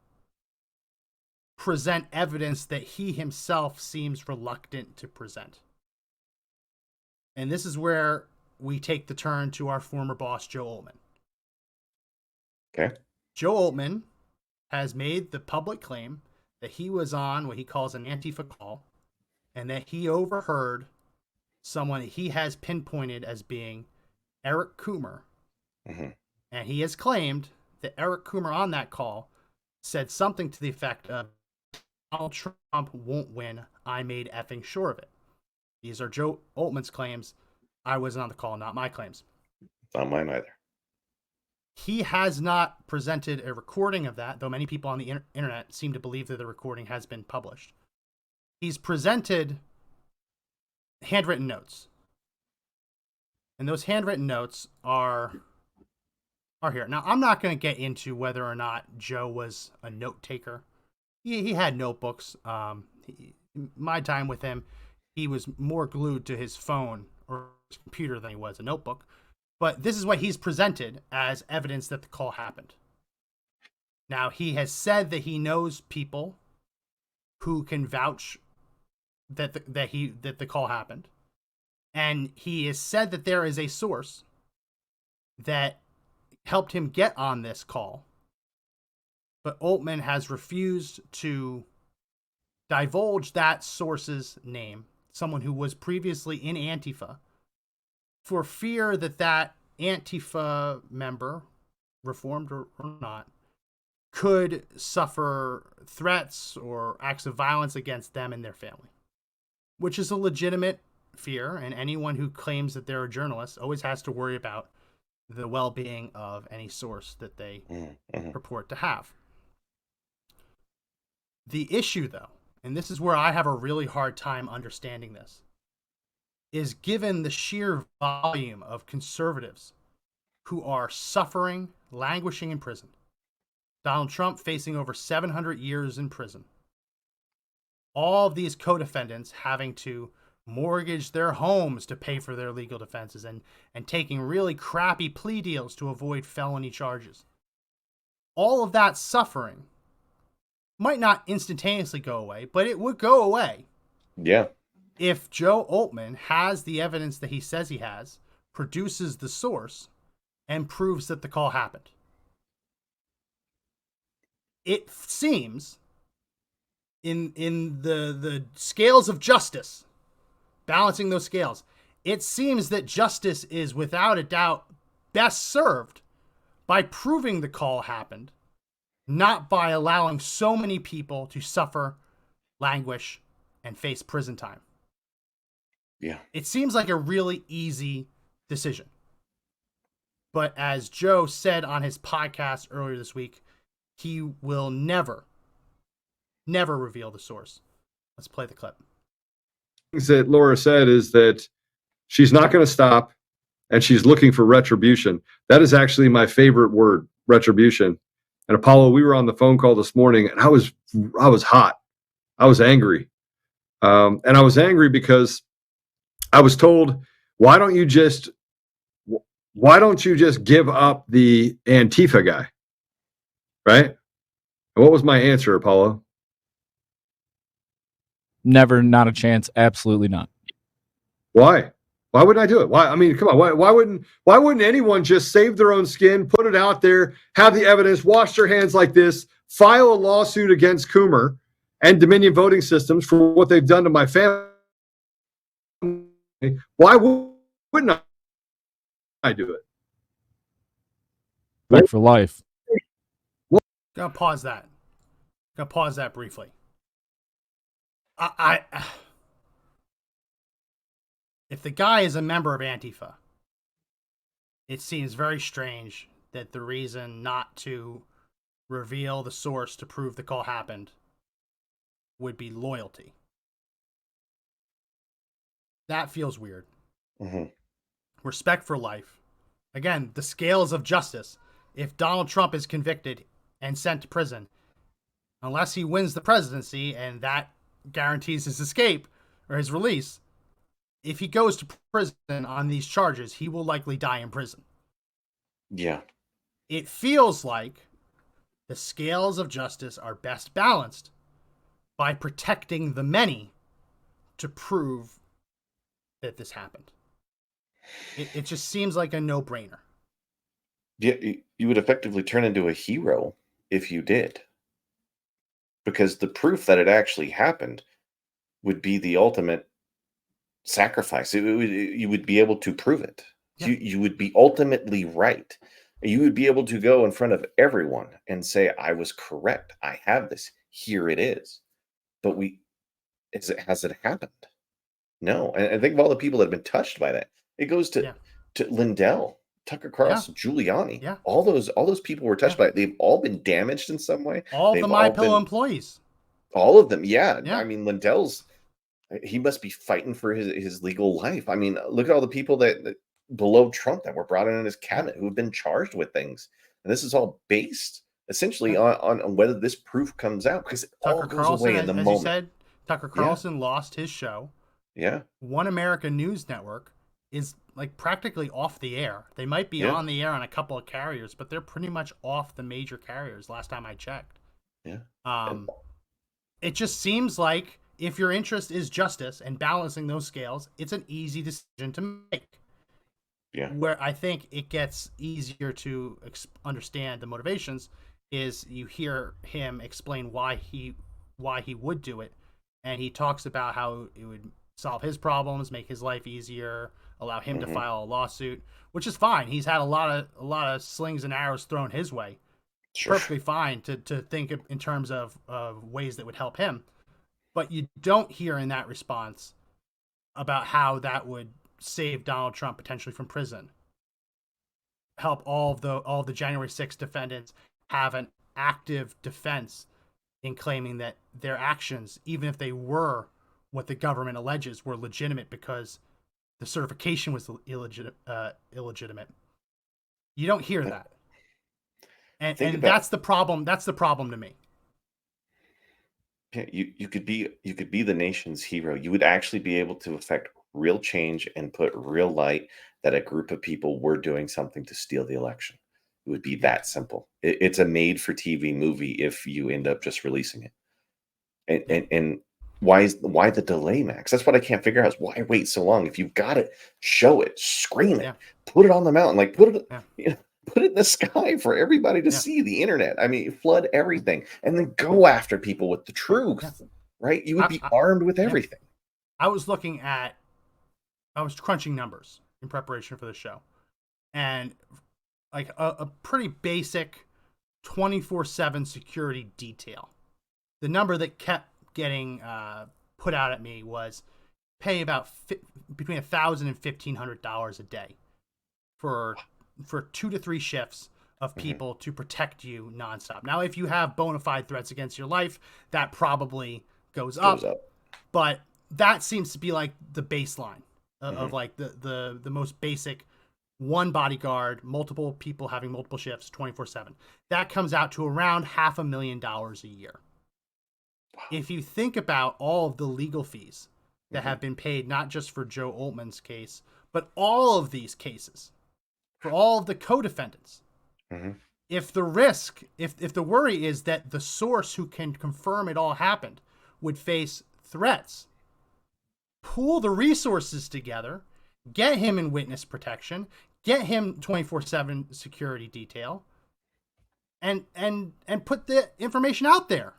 present evidence that he himself seems reluctant to present. And this is where we take the turn to our former boss, Joe Oltmann. Okay. Joe Oltmann has made the public claim that he was on what he calls an Antifa call and that he overheard someone he has pinpointed as being Eric Coomer. Hmm. And he has claimed that Eric Coomer on that call said something to the effect of, Donald Trump won't win. I made effing sure of it. These are Joe Oltmann's claims. I wasn't on the call, not my claims. Not mine either. He has not presented a recording of that, though many people on the internet seem to believe that the recording has been published. He's presented handwritten notes. And those handwritten notes are here. Now, I'm not going to get into whether or not Joe was a note taker. He had notebooks. My time with him, he was more glued to his phone or his computer than he was a notebook. But this is what he's presented as evidence that the call happened. Now, he has said that he knows people who can vouch that the call happened. And he has said that there is a source that helped him get on this call. But Oltmann has refused to divulge that source's name, someone who was previously in Antifa, for fear that that Antifa member, reformed or not, could suffer threats or acts of violence against them and their family, which is a legitimate fear. And anyone who claims that they're a journalist always has to worry about the well-being of any source that they Mm-hmm. purport to have. The issue, though, and this is where I have a really hard time understanding this, is given the sheer volume of conservatives who are suffering, languishing in prison. Donald Trump facing over 700 years in prison. All of these co-defendants having to mortgage their homes to pay for their legal defenses and taking really crappy plea deals to avoid felony charges. All of that suffering might not instantaneously go away, but it would go away Yeah. if Joe Oltmann has the evidence that he says he has, produces the source, and proves that the call happened. It seems in the scales of justice, balancing those scales, it seems that justice is without a doubt best served by proving the call happened, not by allowing so many people to suffer, languish, and face prison time. Yeah. It seems like a really easy decision. But as Joe said on his podcast earlier this week, he will never reveal the source. Let's play the clip. Things that Laura said is that she's not going to stop and she's looking for retribution. That is actually my favorite word, retribution. And Apollo, we were on the phone call this morning and I was hot. I was angry. And I was angry because I was told, why don't you just give up the Antifa guy? Right? And what was my answer, Apollo? Never, not a chance. Absolutely not. Why? Why wouldn't I do it? Why? I mean, come on. Why wouldn't anyone just save their own skin, put it out there, have the evidence, wash their hands like this, file a lawsuit against Coomer and Dominion Voting Systems for what they've done to my family? Why wouldn't I do it? Back for life. Gonna pause that briefly. If the guy is a member of Antifa, it seems very strange that the reason not to reveal the source to prove the call happened would be loyalty. That feels weird. Mm-hmm. Respect for life. Again, the scales of justice. If Donald Trump is convicted and sent to prison, unless he wins the presidency and that guarantees his escape or his release, if he goes to prison on these charges, he will likely die in prison. Yeah. It feels like the scales of justice are best balanced by protecting the many to prove that this happened. It just seems like a no-brainer. Yeah, you would effectively turn into a hero if you did. Because the proof that it actually happened would be the ultimate sacrifice. You would be able to prove it. Yeah. You would be ultimately right. You would be able to go in front of everyone and say, I was correct. I have this. Here it is. But has it happened? No. And think of all the people that have been touched by that. It goes to Lindell, Tucker Carlson, Giuliani. Yeah. All those people were touched by it. They've all been damaged in some way. All the MyPillow employees. All of them. Yeah. Yeah. I mean, he must be fighting for his legal life. I mean, look at all the people that below Trump that were brought in his cabinet who have been charged with things. And this is all based essentially on whether this proof comes out, because it all goes away in the moment. As you said, Tucker Carlson lost his show. Yeah. One America News Network is like practically off the air. They might be on the air on a couple of carriers, but they're pretty much off the major carriers last time I checked. Yeah. It just seems like if your interest is justice and balancing those scales, it's an easy decision to make. Yeah. Where I think it gets easier to understand the motivations is you hear him explain why he would do it, and he talks about how it would solve his problems, make his life easier, allow him to file a lawsuit, which is fine. He's had a lot of slings and arrows thrown his way. Sure. Perfectly fine to think in terms of ways that would help him. But you don't hear in that response about how that would save Donald Trump potentially from prison, help all the January 6th defendants have an active defense in claiming that their actions, even if they were what the government alleges, were legitimate because the certification was illegitimate. You don't hear that. And that's the problem. That's the problem to me. Yeah, you could be the nation's hero. You would actually be able to affect real change and put real light that a group of people were doing something to steal the election. It would be that simple. It's a made-for-TV movie if you end up just releasing it. And why the delay, Max? That's what I can't figure out. Is why wait so long? If you've got it, show it, scream it, put it on the mountain, like put it in the sky for everybody to see. The internet. I mean, flood everything, and then go after people with the truth. Right? You would be armed with everything. I was crunching numbers in preparation for the show, and like a pretty basic 24/7 security detail. The number that kept getting put out at me was pay about between $1,000 and $1,500 a day for for 2 to 3 shifts of people to protect you nonstop. Now, if you have bona fide threats against your life, that probably goes up. But that seems to be like the baseline of like the most basic, one bodyguard, multiple people having multiple shifts 24/7. That comes out to around $500,000 a year. If you think about all of the legal fees that have been paid, not just for Joe Oltmann's case, but all of these cases, for all of the co-defendants, if the risk, if the worry is that the source who can confirm it all happened would face threats, pool the resources together, get him in witness protection, get him 24/7 security detail, and put the information out there.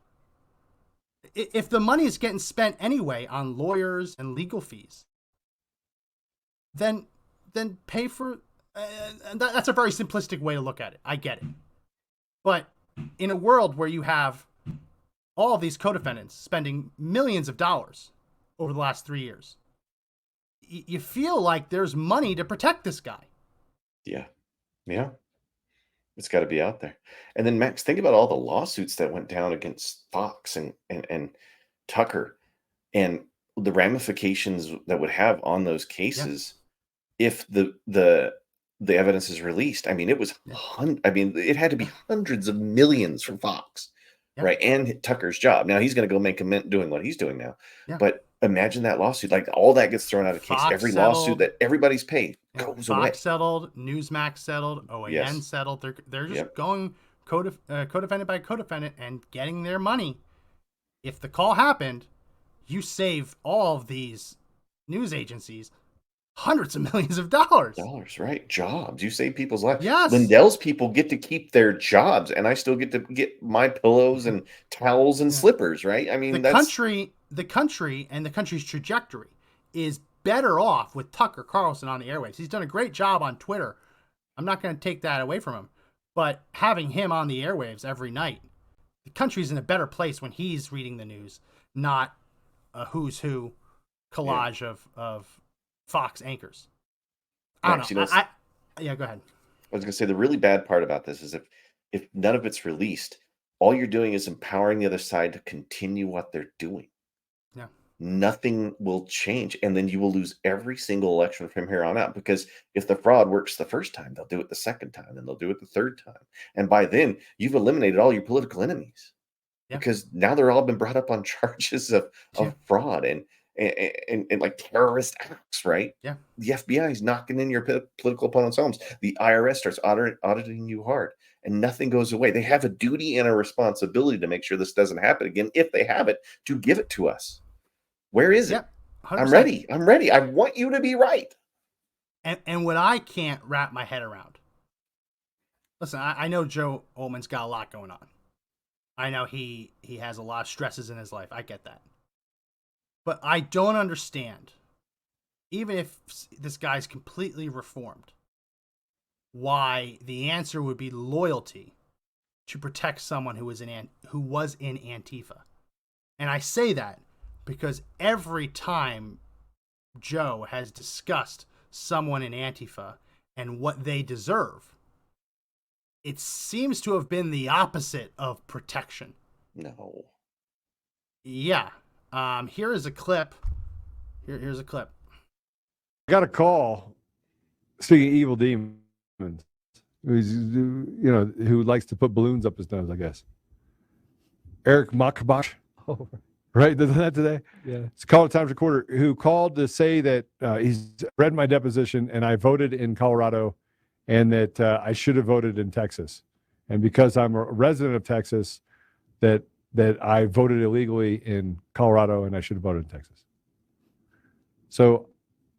If the money is getting spent anyway on lawyers and legal fees, then pay for. That's a very simplistic way to look at it. I get it, but in a world where you have all of these co-defendants spending millions of dollars over the last 3 years, you feel like there's money to protect this guy. Yeah. It's got to be out there. And then Max, think about all the lawsuits that went down against Fox and Tucker, and the ramifications that would have on those cases if the evidence is released. I mean, it was it had to be hundreds of millions from Fox, right? And Tucker's job. Now he's going to go make a mint doing what he's doing now. But imagine that lawsuit, like all that gets thrown out of case. Every lawsuit that everybody's paid goes away. Fox settled, Newsmax settled, OAN settled. They're just going co-defendant by co-defendant and getting their money. If the call happened, you save all of these news agencies hundreds of millions of dollars. Right? Jobs. You save people's lives. Yes. Lindell's people get to keep their jobs, and I still get to get my pillows and towels and slippers, right? I mean, the country and the country's trajectory is better off with Tucker Carlson on the airwaves. He's done a great job on Twitter. I'm not going to take that away from him, but having him on the airwaves every night, the country's in a better place when he's reading the news, not a who's who collage of Fox anchors. I don't know. Go ahead. I was going to say the really bad part about this is if none of it's released, all you're doing is empowering the other side to continue what they're doing. Yeah. Nothing will change, and then you will lose every single election from here on out, because if the fraud works the first time, they'll do it the second time, and they'll do it the third time. And by then, you've eliminated all your political enemies, because now they're all been brought up on charges of fraud and like terrorist acts, right? Yeah. The FBI is knocking in your political opponents' homes. The IRS starts auditing you hard, and nothing goes away. They have a duty and a responsibility to make sure this doesn't happen again. If they have it, to give it to us. Where is it? 100%. I'm ready. I want you to be right. And what I can't wrap my head around. Listen, I know Joe Oltmann's got a lot going on. I know he has a lot of stresses in his life. I get that. But I don't understand, even if this guy's completely reformed, why the answer would be loyalty to protect someone who was in Antifa. And I say that because every time Joe has discussed someone in Antifa and what they deserve, it seems to have been the opposite of protection. No. Yeah. Here is a clip. Here's a clip. I got a call. Speaking of evil demons, who likes to put balloons up his nose, I guess. Eric Makabash. Oh, right, did that today? Yeah. It's called Times Recorder, who called to say that he's read my deposition and I voted in Colorado, and that I should have voted in Texas, and because I'm a resident of Texas, that I voted illegally in Colorado and I should have voted in Texas. So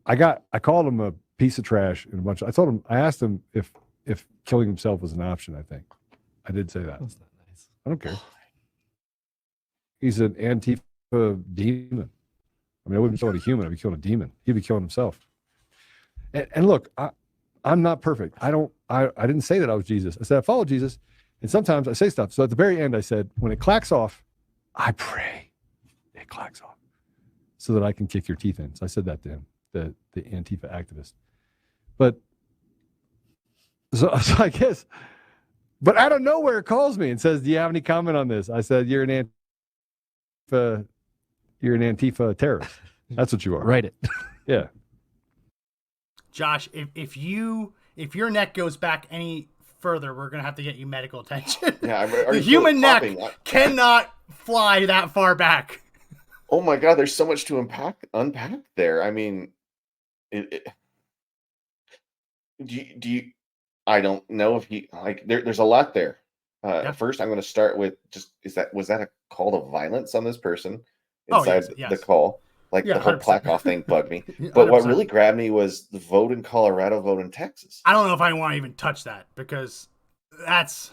I called him a piece of trash and I asked him if killing himself was an option. I think I did say that. That's not nice. I don't care. He's an Antifa demon. I mean, I wouldn't be killing a human. I'd be killing a demon. He'd be killing himself. And look, I'm not perfect. I didn't say that I was Jesus. I said I follow Jesus. And sometimes I say stuff. So at the very end, I said, when it clacks off, I pray it clacks off so that I can kick your teeth in. So I said that to him, the Antifa activist. But So I guess, but out of nowhere, it calls me and says, "Do you have any comment on this?" I said, "You're an Antifa terrorist. That's what you are." Write it. Yeah. Josh, if your neck goes back any further, we're gonna have to get you medical attention. Yeah, The human neck cannot fly that far back. Oh my God, there's so much to unpack there. I mean, do you? I don't know if he like. There's a lot there. Yeah. First, I'm going to start with just was that a call to violence on this person Oh, inside yes. the call? Like Yeah, the whole 100%. plaque off thing bugged me. But what 100%. really grabbed me was the vote in Colorado, vote in Texas. I don't know if I want to even touch that because that's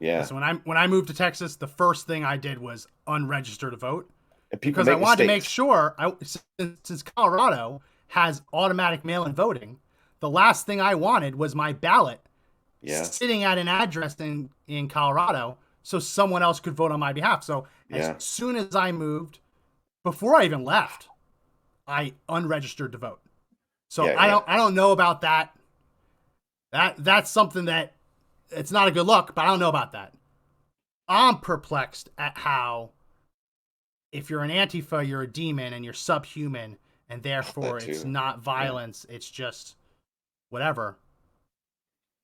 Yeah, listen, when I moved to Texas, the first thing I did was unregister to vote and people because I make wanted to make mistakes. sure since Colorado has automatic mail-in voting, the last thing I wanted was my ballot Yeah, sitting at an address in Colorado so someone else could vote on my behalf. So Yeah. as soon as I moved, before I even left, I unregistered to vote. So Yeah, I don't know about that. That's something that it's not a good look, but I don't know about that. I'm perplexed at how if you're an Antifa, you're a demon and you're subhuman and therefore That it's too. not violence, it's just whatever.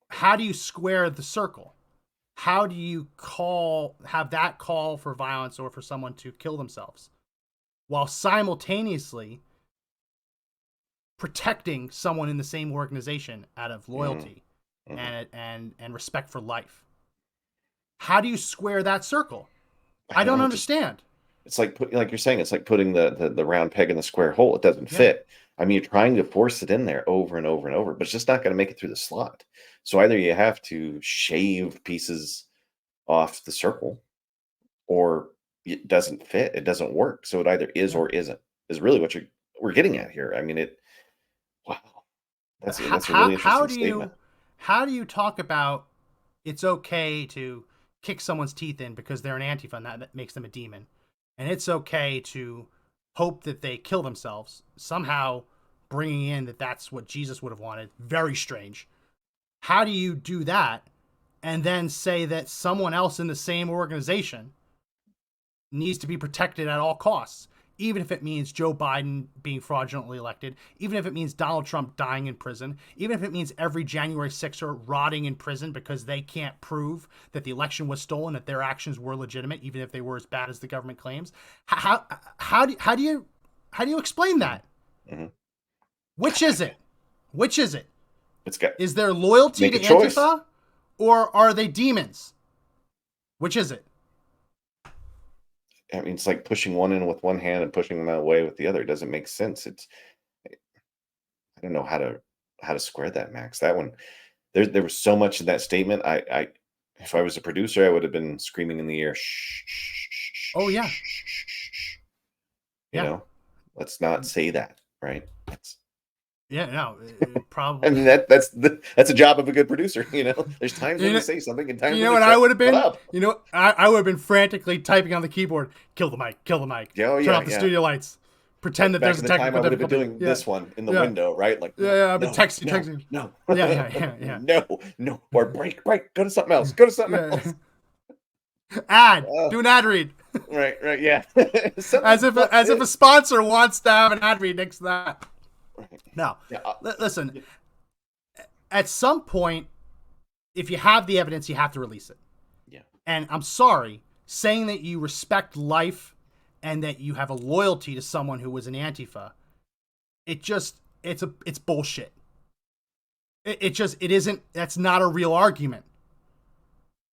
How do you square the circle? How do you have that call for violence or for someone to kill themselves while simultaneously protecting someone in the same organization out of loyalty Mhm. and respect for life? How do you square that circle? I don't know, understand. It's like like you're saying, it's like putting the round peg in the square hole. It doesn't Yeah. fit. I mean, you're trying to force it in there over and over and over, but it's just not going to make it through the slot. So either you have to shave pieces off the circle, or it doesn't fit. It doesn't work. So it either is Yeah. or isn't. Is really what we're getting at here. I mean, it. Wow, that's a really interesting statement. How do you talk about it's okay to kick someone's teeth in because they're an Antifa and that makes them a demon, and it's okay to hope that they kill themselves, somehow bringing in that's what Jesus would have wanted? Very strange. How do you do that and then say that someone else in the same organization needs to be protected at all costs, even if it means Joe Biden being fraudulently elected, even if it means Donald Trump dying in prison, even if it means every January 6er rotting in prison because they can't prove that the election was stolen, that their actions were legitimate, even if they were as bad as the government claims? How do you explain that? Mhm. Which is it? Which is it? It's got Is there loyalty Make to a choice. Antifa, or are they demons? Which is it? I mean, it's like pushing one in with one hand and pushing them away with the other. It doesn't make sense. I don't know how to square that, Max. That one, there was so much in that statement. If I was a producer, I would have been screaming in the ear. Shh, shh, shh, shh, Oh, yeah. shh, shh, shh, shh. You Yeah. know, let's not say that, right? Yeah, no, probably. I mean, that's a job of a good producer. You know, there's times You when know- to say something and times You know when what to I would have been? shut up. You know, I would have been frantically typing on the keyboard. Kill the mic. Kill the mic. Yeah, oh, Turn yeah, off the yeah. studio lights. Pretend that Back there's in a the time, I technical would have been difficulty. doing this one in the Yeah. window, right? Like, Yeah, I've been no, texting. no, Yeah. no, or break, go to something else, go to something Yeah. else. Ad. Oh. Do an ad read. Right, yeah. As if a sponsor wants to have an ad read next to that. No. Yeah, Listen. At some point, if you have the evidence, you have to release it. Yeah. And I'm sorry, saying that you respect life and that you have a loyalty to someone who was an Antifa, it's bullshit. It isn't, that's not a real argument.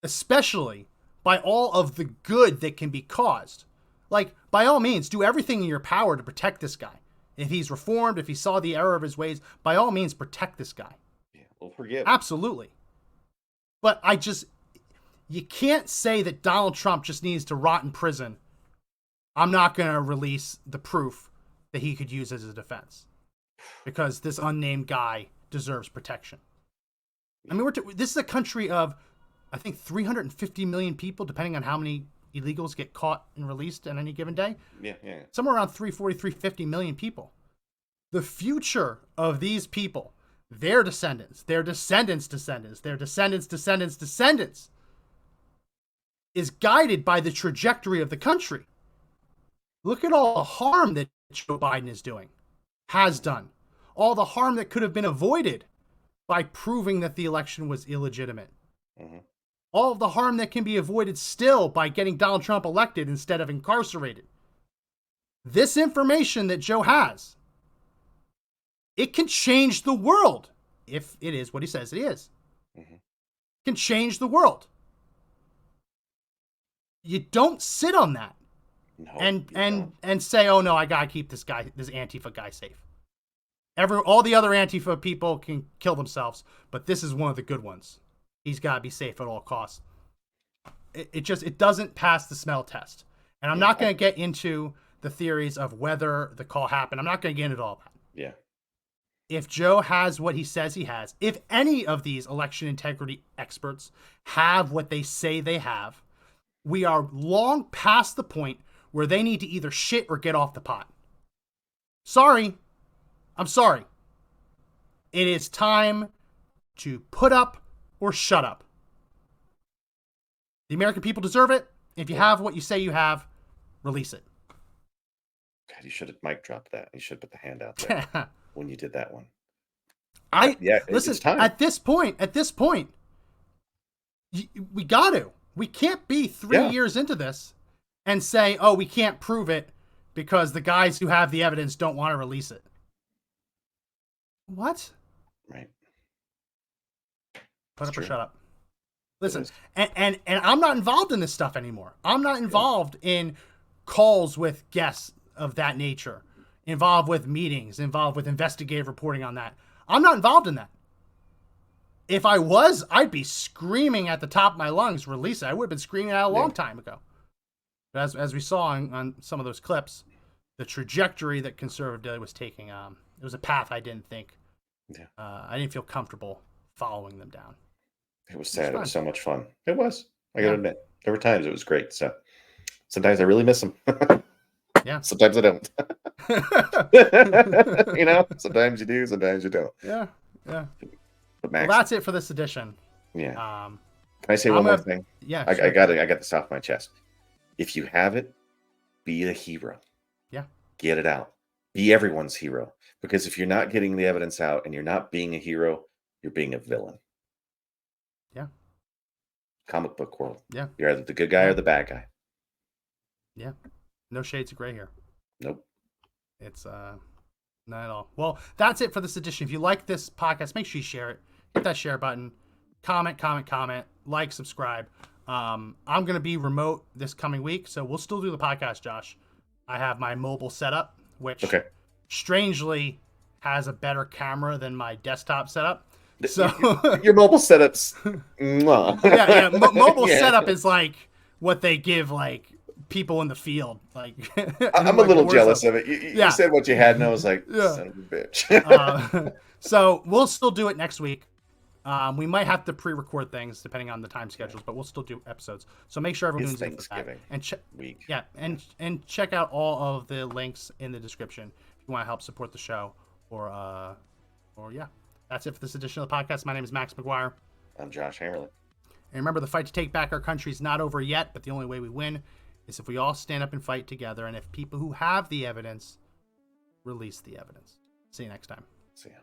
Especially by all of the good that can be caused. Like, by all means, do everything in your power to protect this guy. If he's reformed, if he saw the error of his ways, by all means, protect this guy. yeah, we'll forgive. Absolutely. But you can't say that Donald Trump just needs to rot in prison. I'm not going to release the proof that he could use as a defense because this unnamed guy deserves protection. I mean, this is a country of, I think, 350 million people, depending on how many illegals get caught and released on any given day. Yeah. Somewhere around 340, 350 million people. The future of these people their descendants, their descendants' descendants, their descendants' descendants' descendants is guided by the trajectory of the country. Look at all the harm that Joe Biden is doing, has done, all the harm that could have been avoided by proving that the election was illegitimate. Mhm. All of the harm that can be avoided still by getting Donald Trump elected instead of incarcerated. This information that Joe has, it can change the world if it is what he says it is. Mhm. It can change the world. You don't sit on that No, and you and don't. and say, "Oh no, I gotta keep this Antifa guy safe." All the other Antifa people can kill themselves, but this is one of the good ones. He's got to be safe at all costs. It doesn't pass the smell test. And I'm not going to get into the theories of whether the call happened. I'm not going to get into all that. Yeah. If Joe has what he says he has, if any of these election integrity experts have what they say they have, we are long past the point where they need to either shit or get off the pot. Sorry. I'm sorry. It is time to put up or shut up. The American people deserve it. If you have what you say you have, release it. God, you should have mic dropped that. You should have put the hand out there when you did that one. Yeah, Listen, it's time. at this point, we got to. We can't be 3 years into this and say, "Oh, we can't prove it because the guys who have the evidence don't want to release it." What? Right. Put It's up or true. shut up. Listen, is. and I'm not involved in this stuff anymore. I'm not involved in calls with guests of that nature, involved with meetings, involved with investigative reporting on that. I'm not involved in that. If I was, I'd be screaming at the top of my lungs, release it. I would have been screaming out a long time ago. But as we saw on some of those clips, the trajectory that Conservative Daily was taking, it was a path I didn't think. Yeah. I didn't feel comfortable following them down. It was sad. It fun. was so much fun. It was. I gotta Yeah. admit, there were times it was great. So sometimes I really miss them. Yeah. Sometimes I don't. Sometimes you do, sometimes you don't. Yeah. But Well, Max, that's it for this edition. yeah. Um, Can I say I'm one more gonna- thing? yeah. I sure. got this off my chest. If you have it, be a hero. Yeah. Get it out. Be everyone's hero. Because if you're not getting the evidence out and you're not being a hero, you're being a villain. Yeah. Comic book world. Yeah. You're either the good guy or the bad guy. Yeah. No shades of gray here. Nope. It's not at all. Well, that's it for this edition. If you like this podcast, make sure you share it. Hit that share button. Comment. Like, subscribe. I'm going to be remote this coming week, so we'll still do the podcast, Josh. I have my mobile setup, which Okay. strangely has a better camera than my desktop setup. So Your mobile setups. Mwah. yeah. Mobile Yeah. setup is like what they give like people in the field. Like I'm a little jealous of it. You Yeah. said what you had, and I was like, Yeah. son of a bitch. So we'll still do it next week. We might have to pre-record things depending on the time schedules, but we'll still do episodes. So make sure everyone's It's in for that. Thanksgiving And week. yeah, and check out all of the links in the description if you want to help support the show. Or yeah, that's it for this edition of the podcast. My name is Max McGuire. I'm Josh Hammerly. And remember, the fight to take back our country is not over yet, but the only way we win is if we all stand up and fight together, and if people who have the evidence release the evidence. See you next time. See ya.